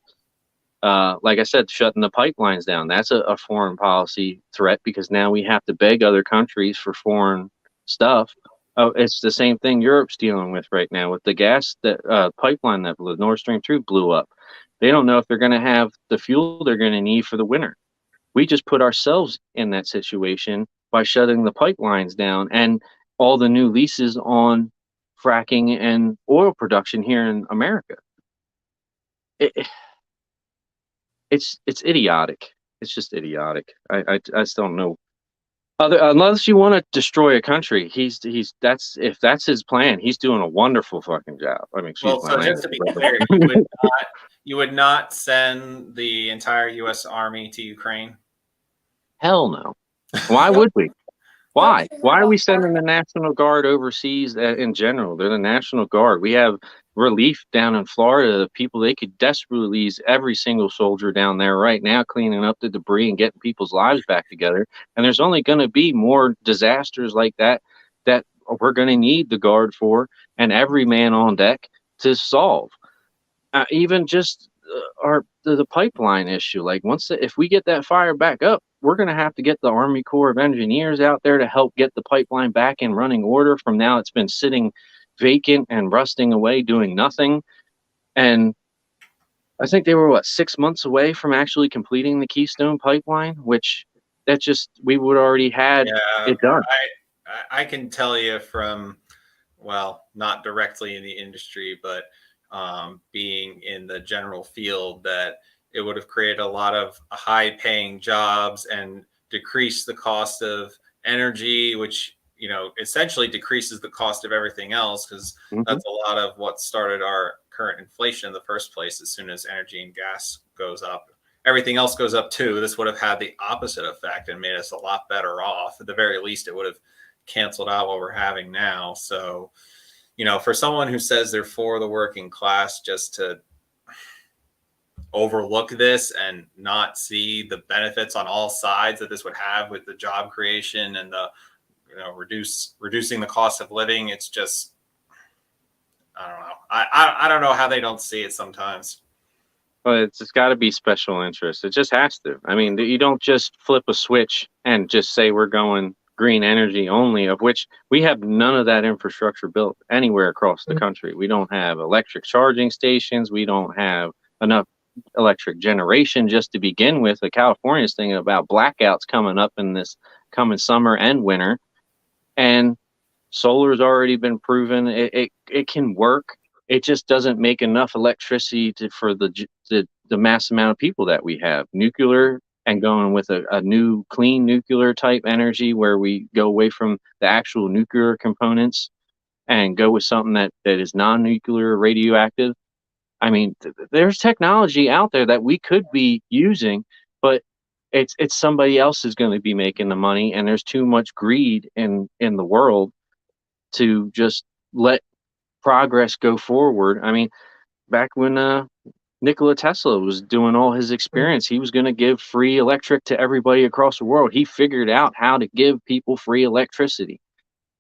Like I said, shutting the pipelines down, that's a foreign policy threat because now we have to beg other countries for foreign stuff. It's the same thing Europe's dealing with right now with the gas pipeline that blew, Nord Stream 2 blew up. They don't know if they're going to have the fuel they're going to need for the winter. We just put ourselves in that situation by shutting the pipelines down and all the new leases on fracking and oil production here in America. It's idiotic. It's just idiotic. I just don't know. Unless you want to destroy a country, if that's his plan, he's doing a wonderful fucking job. I mean,
well, so just to be clear, you would not send the entire U.S. Army to Ukraine?
Hell no. Why would we? Why? Why are we sending the National Guard overseas in general? They're the National Guard. We have relief down in Florida. The people, they could desperately use every single soldier down there right now, cleaning up the debris and getting people's lives back together. And there's only going to be more disasters like that that we're going to need the Guard for, and every man on deck to solve. Even just the pipeline issue. Like if we get that fire back up, we're going to have to get the Army Corps of Engineers out there to help get the pipeline back in running order. From now, it's been sitting vacant and rusting away, doing nothing. And I think they were 6 months away from actually completing the Keystone pipeline, which we would already had it done.
I can tell you from, well, not directly in the industry, but being in the general field, that it would have created a lot of high-paying jobs and decreased the cost of energy, which essentially decreases the cost of everything else, because that's a lot of what started our current inflation in the first place. As soon as energy and gas goes up, everything else goes up too. This would have had the opposite effect and made us a lot better off. At the very least, it would have canceled out what we're having now. So for someone who says they're for the working class, just to overlook this and not see the benefits on all sides that this would have with the job creation and the reducing the cost of living, it's just, I don't know. I don't know how they don't see it sometimes.
Well, it's got to be special interest. It just has to. I mean, you don't just flip a switch and just say we're going green energy only, of which we have none of that infrastructure built anywhere across the country. We don't have electric charging stations. We don't have enough electric generation just to begin with. California is thinking about blackouts coming up in this coming summer and winter, and solar's already been proven it can work. It just doesn't make enough electricity for the mass amount of people that we have. Nuclear, and going with a new clean nuclear type energy, where we go away from the actual nuclear components and go with something that is non-nuclear, radioactive. I mean, there's technology out there that we could be using, but it's somebody else is going to be making the money, and there's too much greed in the world to just let progress go forward. I mean, back when Nikola Tesla was doing all his experience, he was going to give free electric to everybody across the world. He figured out how to give people free electricity,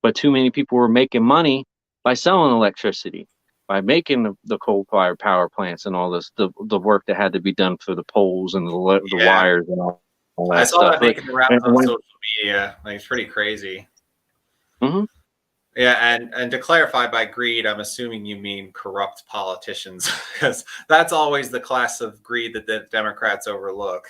but too many people were making money by selling electricity, by making the coal-fired power plants and all this, the work that had to be done for the poles and the wires and all that
I saw
stuff.
that making the rounds on social media. Like, it's pretty crazy.
Mm-hmm.
Yeah, and to clarify, by greed, I'm assuming you mean corrupt politicians, because that's always the class of greed that the Democrats overlook.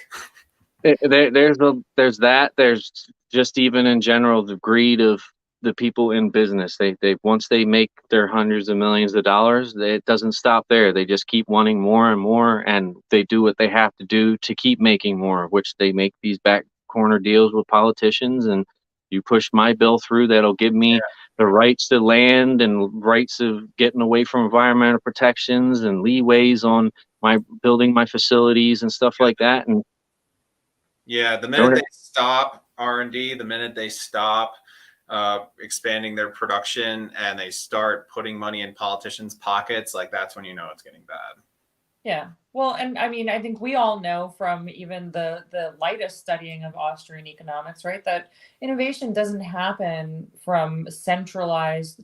There's that. There's just, even in general, the greed of the people in business. They once they make their hundreds of millions of dollars, it doesn't stop there. They just keep wanting more and more, and they do what they have to do to keep making more, which they make these back corner deals with politicians. And you push my bill through, that'll give me the rights to land and rights of getting away from environmental protections and leeways on my building my facilities and stuff like that. And
the minute they stop R&D, the minute they stop expanding their production, and they start putting money in politicians' pockets, like, that's when it's getting bad.
Yeah. Well, and I mean, I think we all know from even the lightest studying of Austrian economics, right, that innovation doesn't happen through centralized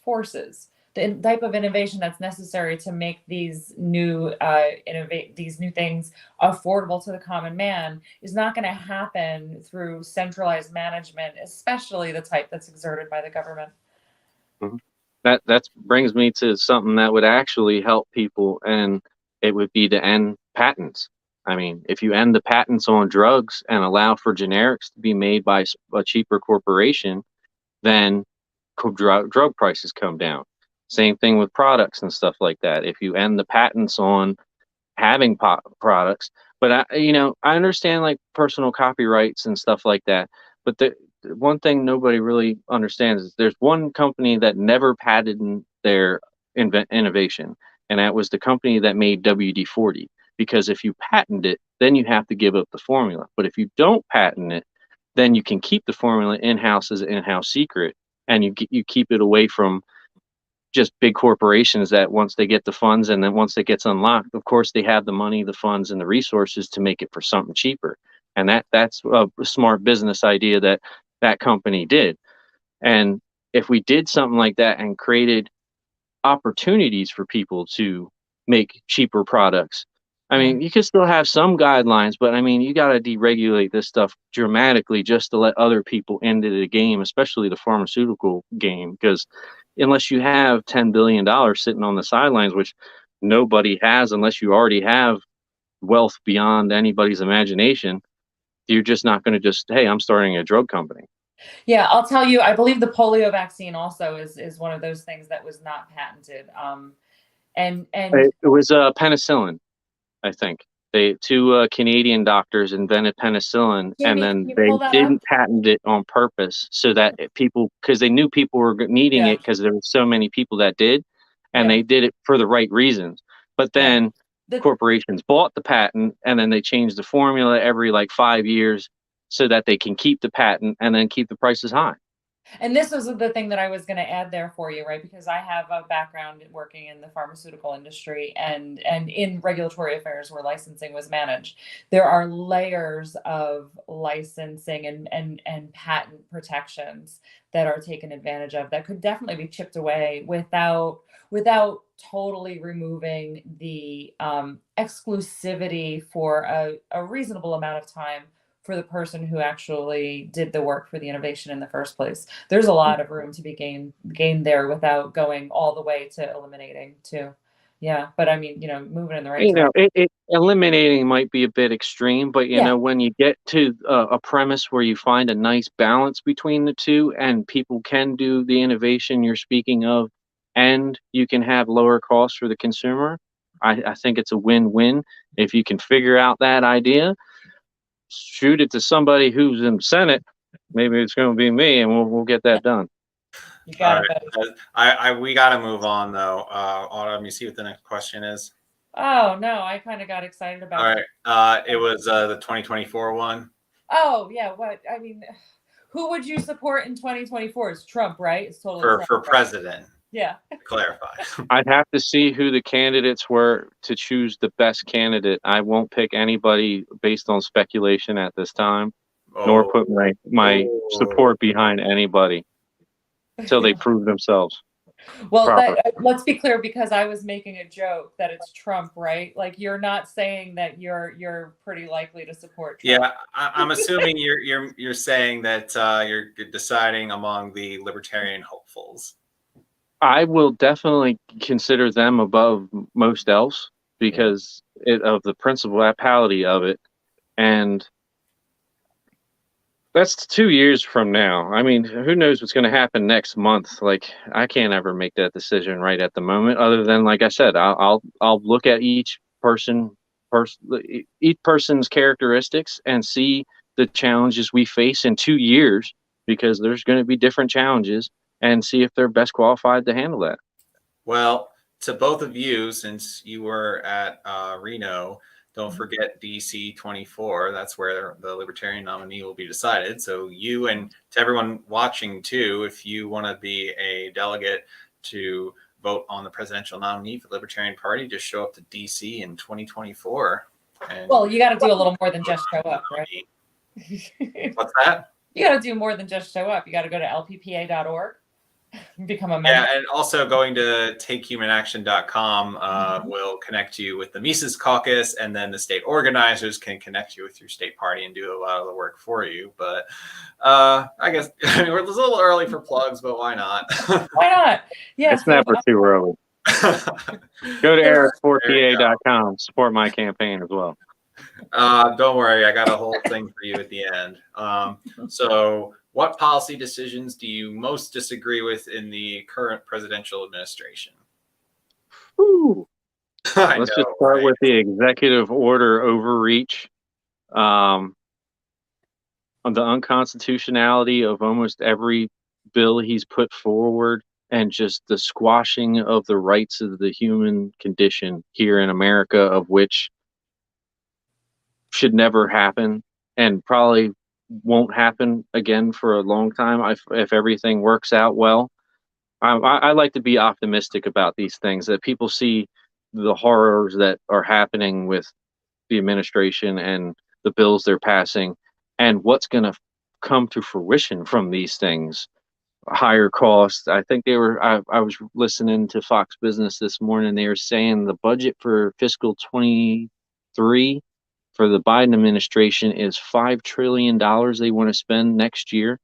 forces. The type of innovation that's necessary to make these new things affordable to the common man is not going to happen through centralized management, especially the type that's exerted by the government.
Mm-hmm. That brings me to something that would actually help people, and it would be to end patents. I mean, if you end the patents on drugs and allow for generics to be made by a cheaper corporation, then drug prices come down. Same thing with products and stuff like that. If you end the patents on having products, but I understand like personal copyrights and stuff like that, but the one thing nobody really understands is there's one company that never patented their innovation, and that was the company that made WD-40. Because if you patent it, then you have to give up the formula. But if you don't patent it, then you can keep the formula in-house as an in-house secret, and you keep it away from just big corporations that once they get the funds, and then once it gets unlocked, of course they have the money, the funds, and the resources to make it for something cheaper. And that's a smart business idea that that company did. And if we did something like that and created opportunities for people to make cheaper products, I mean, you could still have some guidelines, but I mean, you got to deregulate this stuff dramatically just to let other people into the game, especially the pharmaceutical game, because unless you have $10 billion sitting on the sidelines, which nobody has unless you already have wealth beyond anybody's imagination, you're just not going to just, hey, I'm starting a drug company.
Yeah, I'll tell you, I believe the polio vaccine also is one of those things that was not patented. And
It was penicillin, I think. Two Canadian doctors invented penicillin, and
Jamie, can
then
you
they
pull that up?
didn't patent it on purpose so that people, because they knew people were needing
Yeah.
it because there were so many people that did, and
Yeah.
they did it for the right reasons. But
Yeah.
then corporations bought the patent, and then they changed the formula every like 5 years so that they can keep the patent and then keep the prices high.
And this was the thing that I was going to add there for you, right? Because I have a background working in the pharmaceutical industry and in regulatory affairs where licensing was managed. There are layers of licensing and patent protections that are taken advantage of that could definitely be chipped away without totally removing the exclusivity for a reasonable amount of time for the person who actually did the work for the innovation in the first place. There's a lot of room to be gained there without going all the way to eliminating too. Yeah, but I mean, moving in the right
You know,
direction.
eliminating might be a bit extreme, but you
Yeah.
know, when you get to a premise where you find a nice balance between the two, and people can do the innovation you're speaking of, and you can have lower costs for the consumer, I think it's a win-win. If you can figure out that idea, shoot it to somebody who's in the Senate. Maybe it's going to be me, and we'll get that done.
You
All
got it, buddy.
right. We got to move on though. Autumn, you see what the next question is?
Oh no, I kind of got excited
All
about
right. It was the 2024 one.
Oh yeah, what I mean, who would you support in 2024? It's Trump, right? It's totally Trump,
For
right?
president.
Yeah.
Clarify.
I'd have to see who the candidates were to choose the best candidate. I won't pick anybody based on speculation at this time, nor put my support behind anybody until they prove themselves.
Well, let's be clear, because I was making a joke that it's Trump, right? Like, you're not saying that you're pretty likely to support Trump.
Yeah, I'm assuming you're saying that you're deciding among the libertarian hopefuls.
I will definitely consider them above most else because of the principality of it, and that's 2 years from now. I mean, who knows what's going to happen next month? Like, I can't ever make that decision right at the moment. Other than, like I said, I'll look at each person's characteristics and see the challenges we face in 2 years, because there's going to be different challenges, and see if they're best qualified to handle that.
Well, to both of you, since you were at Reno, don't forget DC 24. That's where the Libertarian nominee will be decided. So you, and to everyone watching too, if you want to be a delegate to vote on the presidential nominee for the Libertarian Party, just show up to DC in 2024.
Well, you got to do a little more than just show up, right?
What's that?
You got to do more than just show up. You got to go to lppa.org. Become a member.
Yeah, and also going to takehumanaction.com will connect you with the Mises Caucus, and then the state organizers can connect you with your state party and do a lot of the work for you. But I guess we're a little early for plugs, but why not?
Why not? Yeah,
it's never too early. Go to ericsportpa.com. Support my campaign as well.
Don't worry, I got a whole thing for you at the end. So what policy decisions do you most disagree with in the current presidential administration?
Let's just start with the executive order overreach, on the unconstitutionality of almost every bill he's put forward, and just the squashing of the rights of the human condition here in America, of which should never happen, and probably won't happen again for a long time if everything works out well. I like to be optimistic about these things, that people see the horrors that are happening with the administration and the bills they're passing, and what's going to come to fruition from these things. Higher costs. I think I was listening to Fox Business this morning. They were saying the budget for fiscal 23 for the Biden administration is $5 trillion they want to spend next year.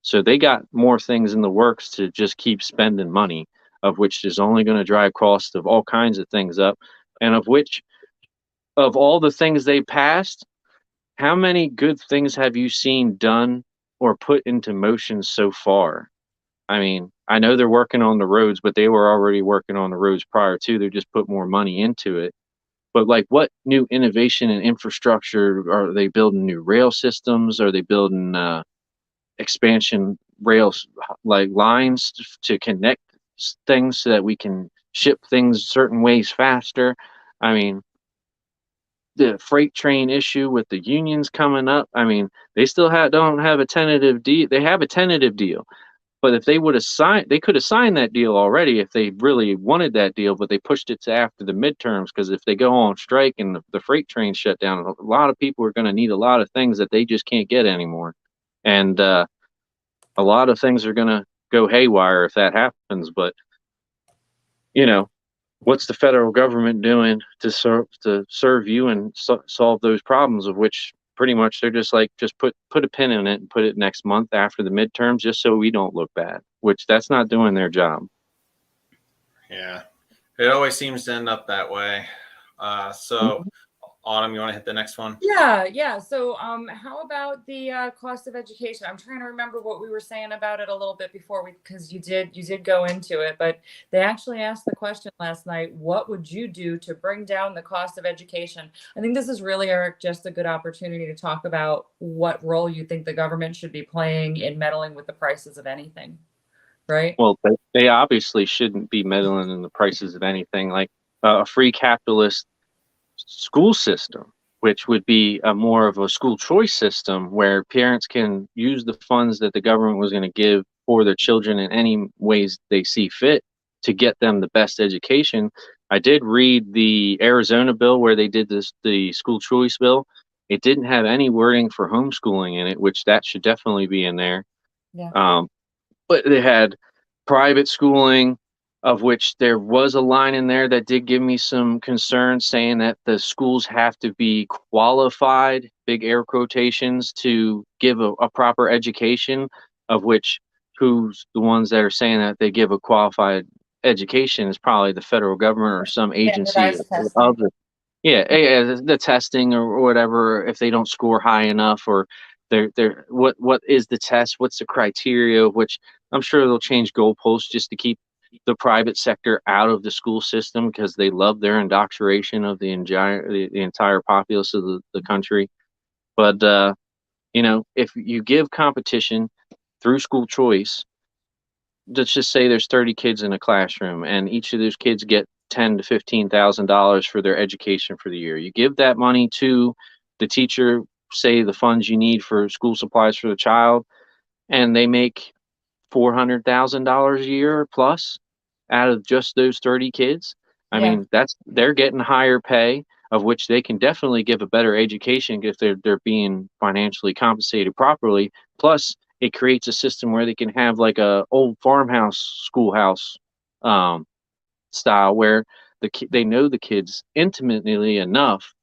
So they got more things in the works to just keep spending money, of which is only going to drive cost of all kinds of things up, and of which, of all the things they passed, how many good things have you seen done or put into motion so far? I mean, I know they're working on the roads, but they were already working on the roads prior to. They just put more money into it. But like, what new innovation and infrastructure are they building? New rail systems? Are they building expansion rails, like lines to connect things so that we can ship things certain ways faster? I mean, the freight train issue with the unions coming up. I mean, they still don't have a tentative deal. They have a tentative deal, but if they would have signed, they could have signed that deal already if they really wanted that deal. But they pushed it to after the midterms, because if they go on strike and the freight train shut down, a lot of people are going to need a lot of things that they just can't get anymore, and a lot of things are going to go haywire if that happens. But you know, what's the federal government doing to serve you and solve those problems, of which pretty much they're just like, just put a pin in it and put it next month after the midterms, just so we don't look bad, which that's not doing their job.
Yeah, it always seems to end up that way. So Autumn, you want to hit the next one?
Yeah. So, how about the cost of education? I'm trying to remember what we were saying about it a little bit before because you did go into it, but they actually asked the question last night: what would you do to bring down the cost of education? I think this is really, Eric, just a good opportunity to talk about what role you think the government should be playing in meddling with the prices of anything, right?
Well, they obviously shouldn't be meddling in the prices of anything. Like a free capitalist school system, which would be a more of a school choice system where parents can use the funds that the government was going to give for their children in any ways they see fit to get them the best education. I did read the Arizona bill where they did the school choice bill. It didn't have any wording for homeschooling in it, which that should definitely be in there.
Yeah.
But they had private schooling, of which there was a line in there that did give me some concern, saying that the schools have to be qualified, big air quotations, to give a proper education, of which who's the ones that are saying that they give a qualified education is probably the federal government or some agency of the, the testing or whatever, if they don't score high enough, or they're what is the test, what's the criteria, which I'm sure they'll change goalposts just to keep the private sector out of the school system, because they love their indoctrination of the entire populace of the country. But if you give competition through school choice, let's just say there's 30 kids in a classroom, and each of those kids get $10,000 to $15,000 for their education for the year. You give that money to the teacher, say the funds you need for school supplies for the child, and they make $400,000 a year plus out of just those 30 kids. I mean, they're getting higher pay, of which they can definitely give a better education if they're being financially compensated properly. Plus, it creates a system where they can have like a old farmhouse schoolhouse style, where they know the kids intimately enough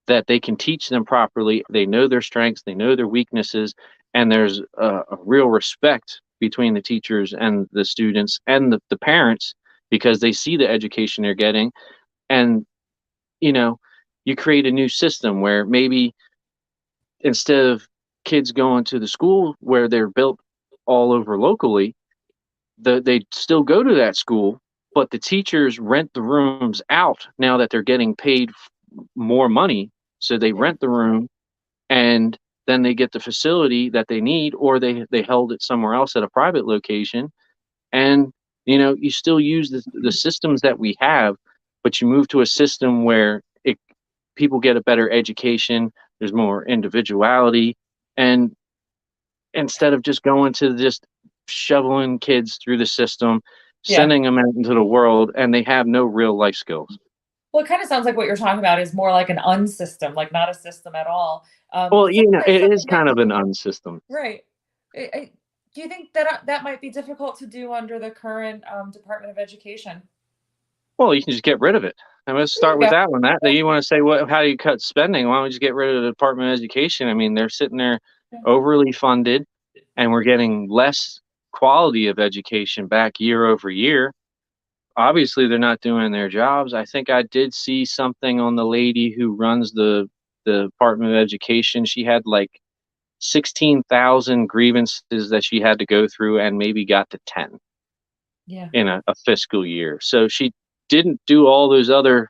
that they can teach them properly. They know their strengths, they know their weaknesses, and there's a real respect between the teachers and the students and the parents, because they see the education they're getting. And you create a new system where maybe instead of kids going to the school where they're built all over locally, they still go to that school, but the teachers rent the rooms out now that they're getting paid more money. So they rent the room, and then they get the facility that they need, or they held it somewhere else at a private location. And you still use the systems that we have, but you move to a system where people get a better education, there's more individuality, and instead of just going to just shoveling kids through the system,
Yeah.
sending them out into the world, and they have no real life skills.
Well, it kind of sounds like what you're talking about is more like an unsystem, like not a system at all.
Well, you know, it is
Something
kind
that,
of an unsystem.
right. Do you think that that might be difficult to do under the current Department of Education?
Well, you can just get rid of it. And let's
There you
start with
go.
that one. That you want to say, what? How do you cut spending? Why don't we just get rid of the Department of Education? I mean, they're sitting there
Yeah.
overly funded, and we're getting less quality of education back year over year. Obviously, they're not doing their jobs. I think I did see something on the lady who runs the Department of Education. She had like 16,000 grievances that she had to go through, and maybe got to 10
Yeah.
in a fiscal year. So she didn't do all those other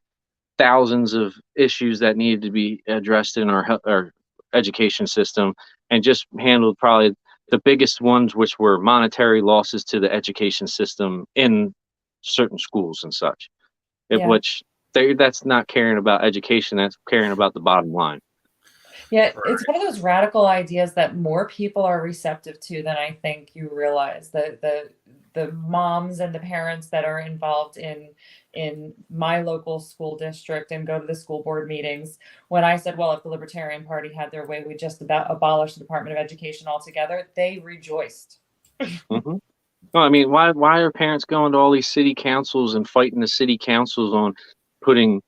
thousands of issues that needed to be addressed in our education system, and just handled probably the biggest ones, which were monetary losses to the education system in certain schools and such.
Yeah.
Which that's not caring about education, that's caring about the bottom line.
Yeah, it's one of those radical ideas that more people are receptive to than I think you realize. The moms and the parents that are involved in my local school district and go to the school board meetings. When I said, well, if the Libertarian Party had their way, we just about abolish the Department of Education altogether, they rejoiced.
Mm-hmm. Well, I mean, why are parents going to all these city councils and fighting the city councils on putting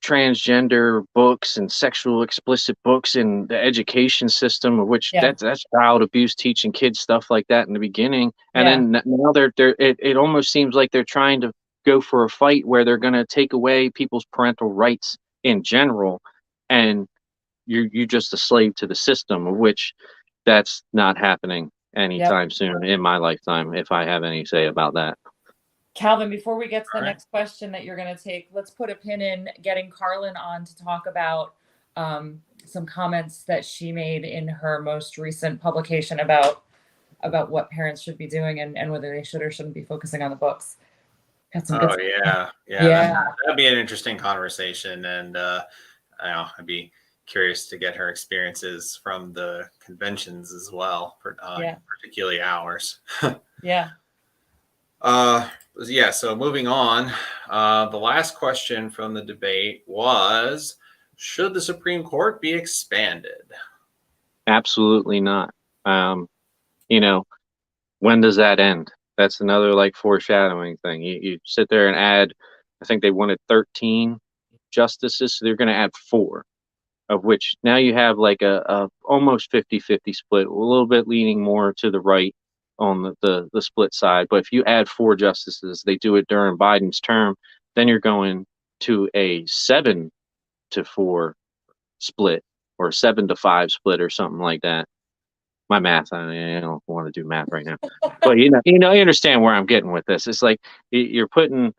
transgender books and sexual explicit books in the education system, of which
Yeah.
that's child abuse, teaching kids stuff like that in the beginning, and
Yeah.
then now it almost seems like they're trying to go for a fight where they're going to take away people's parental rights in general, and you're just a slave to the system, of which that's not happening anytime soon in my lifetime, if I have any say about that.
Calvin, before we get to the
All right.
next question that you're going to take, let's put a pin in getting Carlin on to talk about some comments that she made in her most recent publication about what parents should be doing and whether they should or shouldn't be focusing on the books. Got some good
Oh
stuff.
yeah. That'd be an interesting conversation, and I'd be curious to get her experiences from the conventions as well, particularly ours.
Yeah.
So moving on, the last question from the debate was, should the Supreme Court be expanded?
Absolutely not. You know, when does that end? That's another like foreshadowing thing. You sit there and add, I think they wanted 13 justices, so they're going to add 4, of which now you have like a almost 50-50 split, a little bit leaning more to the right on the split side. But if you add 4 justices, they do it during Biden's term, then you're going to a 7-4 split, or 7-5 split, or something like that. My math, I don't want to do math right now, but you understand where I'm getting with this. It's like you're putting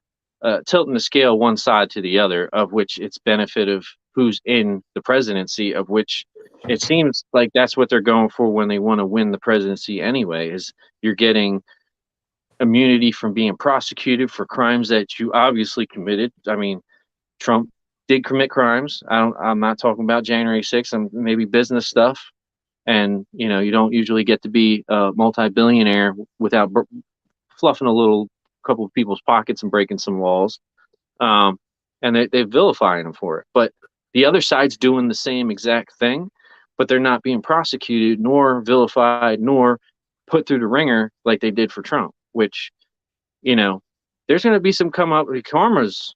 tilting the scale one side to the other, of which it's benefit of who's in the presidency, of which it seems like that's what they're going for when they want to win the presidency anyway, is you're getting immunity from being prosecuted for crimes that you obviously committed. I mean, Trump did commit crimes. I'm not talking about January 6th and maybe business stuff. And, you don't usually get to be a multi-billionaire without fluffing a little couple of people's pockets and breaking some laws. And they're vilifying him for it. But the other side's doing the same exact thing, but they're not being prosecuted, nor vilified, nor put through the ringer like they did for Trump, which, there's going to be some karma's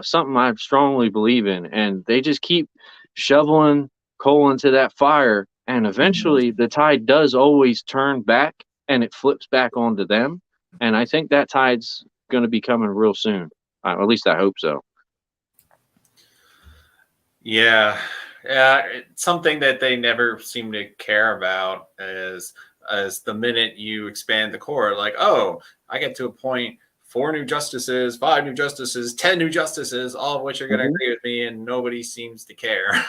something I strongly believe in. And they just keep shoveling coal into that fire. And eventually the tide does always turn back, and it flips back onto them. And I think that tide's going to be coming real soon. At least I hope so.
Yeah. It's something that they never seem to care about is the minute you expand the court, like, oh, I get to appoint 4 new justices, 5 new justices, 10 new justices, all of which are going to agree with me, and nobody seems to care.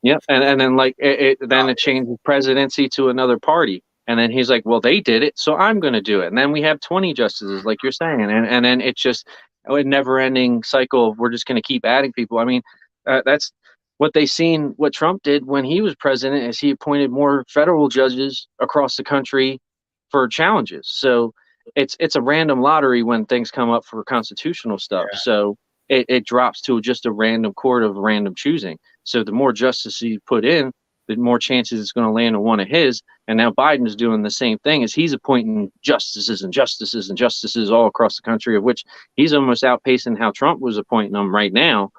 Yep. And then like it changes presidency to another party. And then he's like, well, they did it, so I'm going to do it. And then we have 20 justices, like you're saying. And then it's just a never ending cycle of we're just going to keep adding people. I mean, that's what Trump did when he was president is he appointed more federal judges across the country for challenges. So it's a random lottery when things come up for constitutional stuff.
Yeah.
So it drops to just a random court of random choosing. So the more justice you put in, the more chances it's going to land on one of his. And now Biden is doing the same thing as he's appointing justices and justices and justices all across the country, of which he's almost outpacing how Trump was appointing them right now.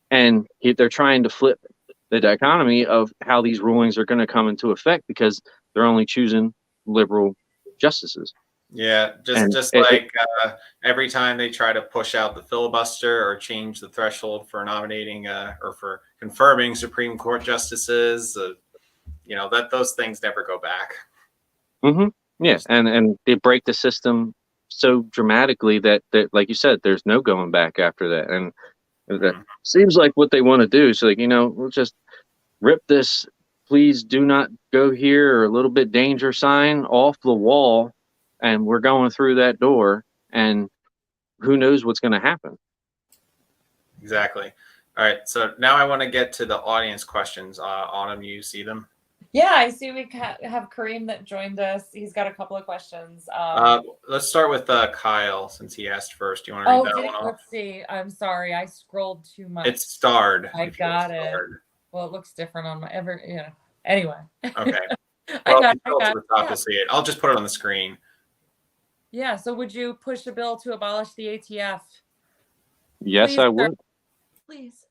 And they're trying to flip the dichotomy of how these rulings are going to come into effect because they're only choosing liberal justices.
Yeah, just like every time they try to push out the filibuster or change the threshold for nominating or for confirming Supreme Court justices, that those things never go back.
Mm-hmm. Yeah, and they break the system so dramatically that like you said, there's no going back after that. And that seems like what they want to do. So, we'll just rip this "please do not go here" or a little bit danger sign off the wall, and we're going through that door, and who knows what's going to happen.
Exactly. All right. So now I want to get to the audience questions. Autumn, you see them?
Yeah, I see we have Kareem that joined us. He's got a couple of questions.
Let's start with Kyle since he asked first. Do you want to read that one off?
Let's see. I'm sorry, I scrolled too much.
It's starred.
I got it. Well, it looks different on my Anyway.
Okay.
I
got
it.
To the top to see it. I'll just put it on the screen.
Yeah. So would you push a bill to abolish the ATF?
Yes, please, I would.
Please.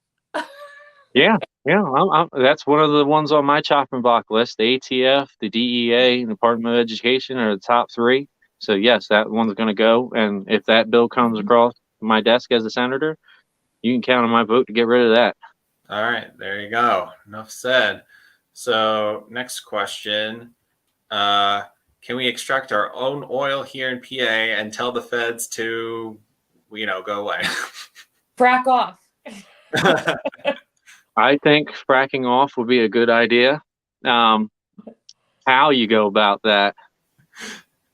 Yeah. That's one of the ones on my chopping block list. The ATF, the DEA, and the Department of Education are the top three. So yes, that one's going to go. And if that bill comes across my desk as a senator, you can count on my vote to get rid of that.
All right, there you go. Enough said. So next question. Can we extract our own oil here in PA and tell the feds to, go away?
Frack off.
I think fracking off would be a good idea. How you go about that?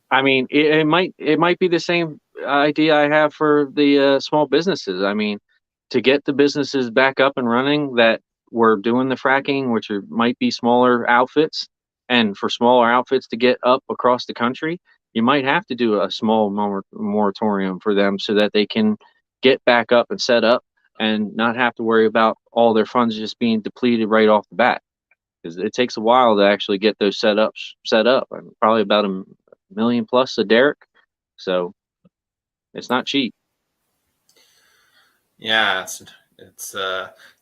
I mean, it might be the same idea I have for the small businesses. I mean, to get the businesses back up and running that were doing the fracking, which might be smaller outfits, and for smaller outfits to get up across the country, you might have to do a small moratorium for them so that they can get back up and set up and not have to worry about all their funds just being depleted right off the bat. Because it takes a while to actually get those set up. And probably about $1 million plus a derrick. So it's not cheap.
Yeah, it's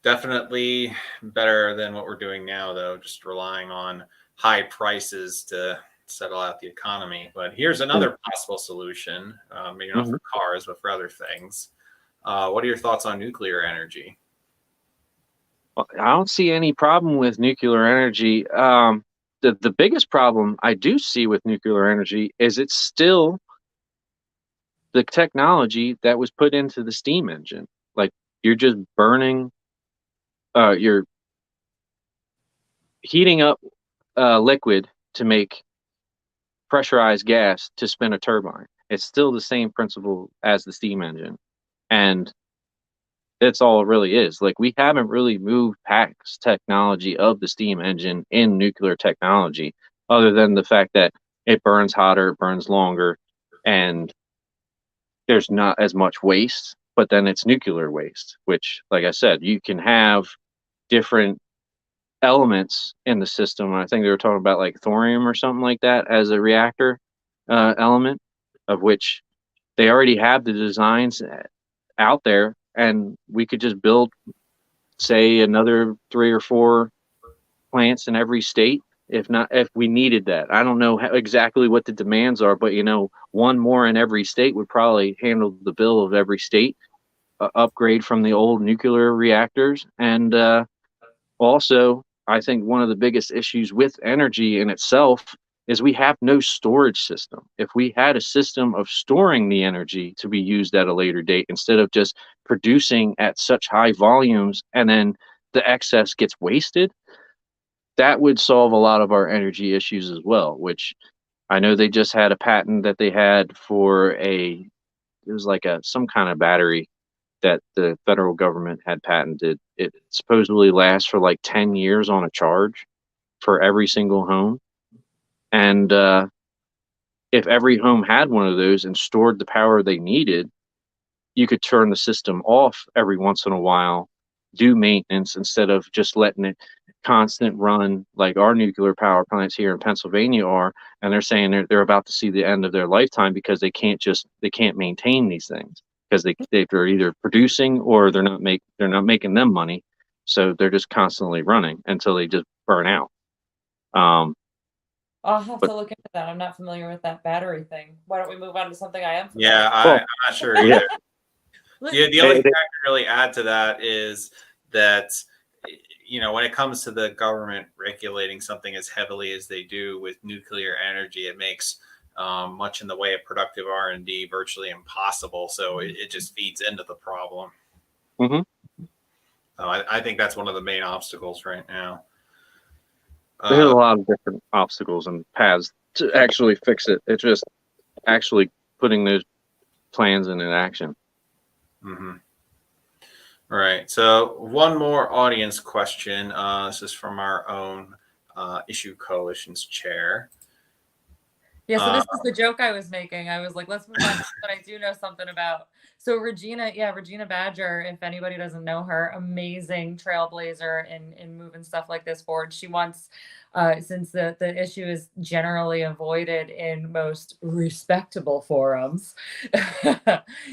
definitely better than what we're doing now, though, just relying on high prices to settle out the economy. But here's another possible solution, maybe not for cars, but for other things. What are your thoughts on nuclear energy?
Well, I don't see any problem with nuclear energy. The biggest problem I do see with nuclear energy is it's still the technology that was put into the steam engine. Like, you're just burning, you're heating up liquid to make pressurized gas to spin a turbine. It's still the same principle as the steam engine. And that's all it really is. Like, we haven't really moved past technology of the steam engine in nuclear technology, other than the fact that it burns hotter, it burns longer, and there's not as much waste. But then it's nuclear waste, which, like I said, you can have different elements in the system. I think they were talking about like thorium or something like that as a reactor element, of which they already have the designs out there, and we could just build, say, another 3 or 4 plants in every state if we needed that. I don't know exactly what the demands are, but one more in every state would probably handle the bill of every state. Upgrade from the old nuclear reactors. And also, I think one of the biggest issues with energy in itself is we have no storage system. If we had a system of storing the energy to be used at a later date, instead of just producing at such high volumes and then the excess gets wasted, that would solve a lot of our energy issues as well, which I know they just had a patent that they had for it was like some kind of battery that the federal government had patented. It supposedly lasts for like 10 years on a charge for every single home. And if every home had one of those and stored the power they needed, you could turn the system off every once in a while, do maintenance instead of just letting it constant run like our nuclear power plants here in Pennsylvania are. And they're saying they're about to see the end of their lifetime because they can't maintain these things because they're either producing or they're not making them money. So they're just constantly running until they just burn out.
I'll have to look into that. I'm not familiar with that battery thing. Why don't we move on to something I am familiar
Yeah,
with?
I'm not sure either. The only thing I can really add to that is that, when it comes to the government regulating something as heavily as they do with nuclear energy, it makes much in the way of productive R&D virtually impossible. So it just feeds into the problem.
Mm-hmm.
So I think that's one of the main obstacles right now.
There's a lot of different obstacles and paths to actually fix it. It's just actually putting those plans into action.
Mm-hmm. All right. So one more audience question. This is from our own Issue Coalition's chair.
Yeah, so this is the joke I was making. I was like, let's move on to what I do know something about. So Regina Badger, if anybody doesn't know her, amazing trailblazer in moving stuff like this forward. She wants, since the issue is generally avoided in most respectable forums,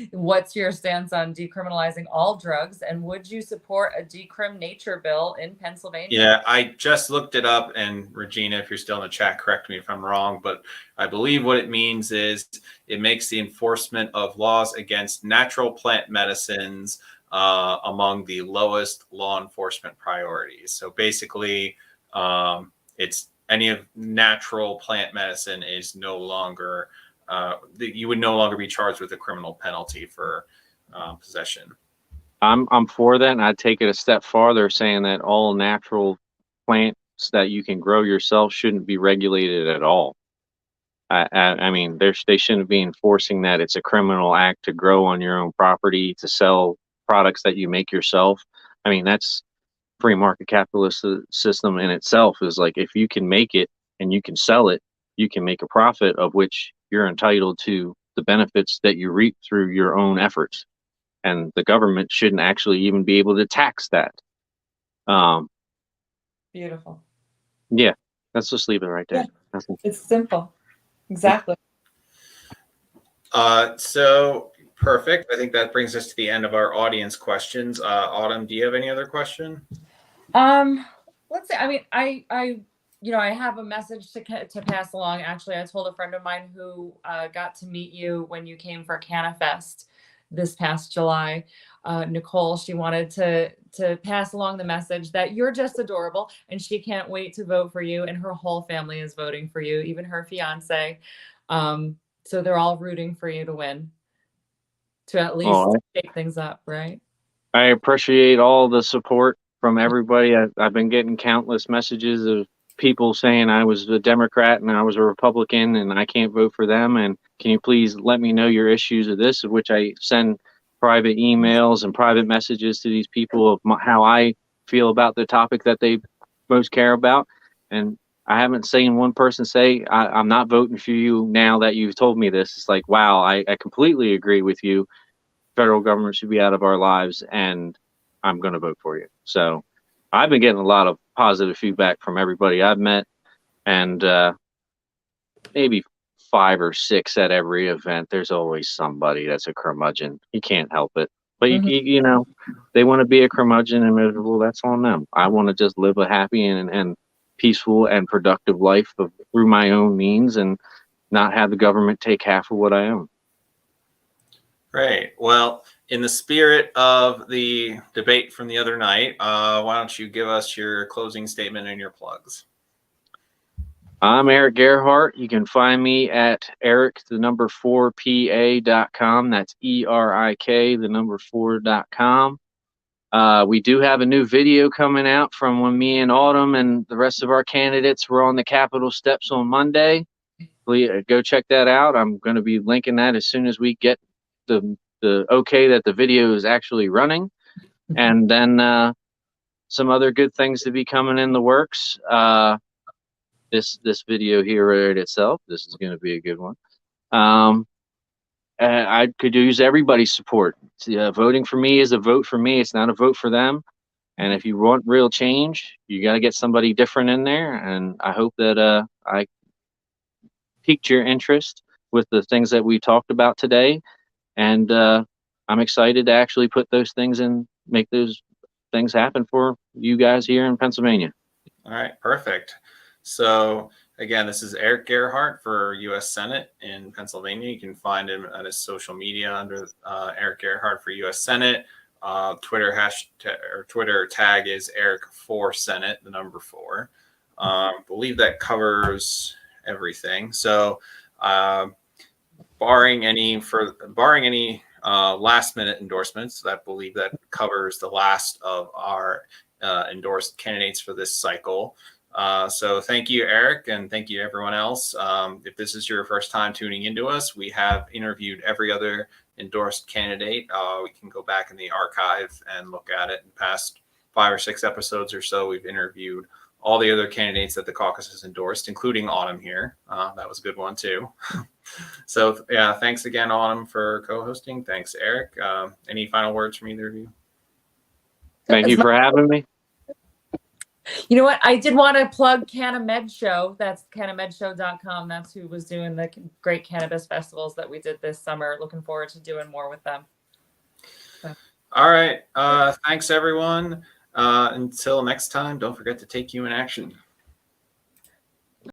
what's your stance on decriminalizing all drugs, and would you support a decrim nature bill in Pennsylvania?
Yeah, I just looked it up, and Regina, if you're still in the chat, correct me if I'm wrong, but I believe what it means is it makes the enforcement of laws against natural plant medicines among the lowest law enforcement priorities. So basically, it's any of natural plant medicine is no longer, you would no longer be charged with a criminal penalty for possession.
I'm for that, and I'd take it a step farther, saying that all natural plants that you can grow yourself shouldn't be regulated at all. I mean, they shouldn't be enforcing that it's a criminal act to grow on your own property, to sell products that you make yourself. I mean, that's free market capitalist system in itself is like, if you can make it and you can sell it, you can make a profit of which you're entitled to the benefits that you reap through your own efforts. And the government shouldn't actually even be able to tax that.
Beautiful.
Yeah, let's just leave it right there.
Yeah, it's simple. Exactly.
So perfect. I think that brings us to the end of our audience questions. Autumn, do you have any other question?
Let's say, I mean, I have a message to pass along. Actually, I told a friend of mine who got to meet you when you came for CannaFest this past July, Nicole. She wanted to pass along the message that you're just adorable, and she can't wait to vote for you. And her whole family is voting for you, even her fiance. So they're all rooting for you to win, to at least shake things up, right?
I appreciate all the support from everybody. I've been getting countless messages of people saying I was a Democrat and I was a Republican and I can't vote for them. And can you please let me know your issues of this, of which I send private emails and private messages to these people of how I feel about the topic that they most care about. And I haven't seen one person say, I'm not voting for you now that you've told me this. It's like, wow, I completely agree with you. Federal government should be out of our lives, and I'm going to vote for you. So I've been getting a lot of positive feedback from everybody I've met, and maybe 5 or 6 at every event. There's always somebody that's a curmudgeon. You can't help it. But you know, they want to be a curmudgeon and miserable. That's on them. I want to just live a happy and peaceful and productive life through my own means, and not have the government take half of what I own.
Great. Well, in the spirit of the debate from the other night, why don't you give us your closing statement and your plugs?
I'm Erik Gerhardt. You can find me at Erik4pa.com. That's ERIK4.com. We do have a new video coming out from when me and Autumn and the rest of our candidates were on the Capitol steps on Monday. Please go check that out. I'm going to be linking that as soon as we get the the okay that the video is actually running, and then some other good things to be coming in the works. This video here right itself, this is going to be a good one. I could use everybody's support. Voting for me is a vote for me. It's not a vote for them. And if you want real change, you got to get somebody different in there. And I hope that I piqued your interest with the things that we talked about today. And I'm excited to actually put those things in, make those things happen for you guys here in Pennsylvania.
All right, perfect. So again, this is Erik Gerhardt for U.S. Senate in Pennsylvania. You can find him on his social media under Erik Gerhardt for U.S. Senate. Twitter hashtag or Twitter tag is Erik4Senate, the number 4. Believe that covers everything. So barring any last minute endorsements, I believe that covers the last of our endorsed candidates for this cycle. So thank you, Erik, and thank you everyone else. If this is your first time tuning into us, we have interviewed every other endorsed candidate. We can go back in the archive and look at it. In past 5 or 6 episodes or so, we've interviewed all the other candidates that the caucus has endorsed, including Autumn here. That was a good one too. So yeah, thanks again, Autumn, for co-hosting. Thanks, Erik. Any final words from either of you?
Thank you for having me.
You know what? I did want to plug CannaMed Show. That's cannamedshow.com. That's who was doing the great cannabis festivals that we did this summer. Looking forward to doing more with them. So.
All right. Thanks, everyone. Until next time, don't forget to take human action.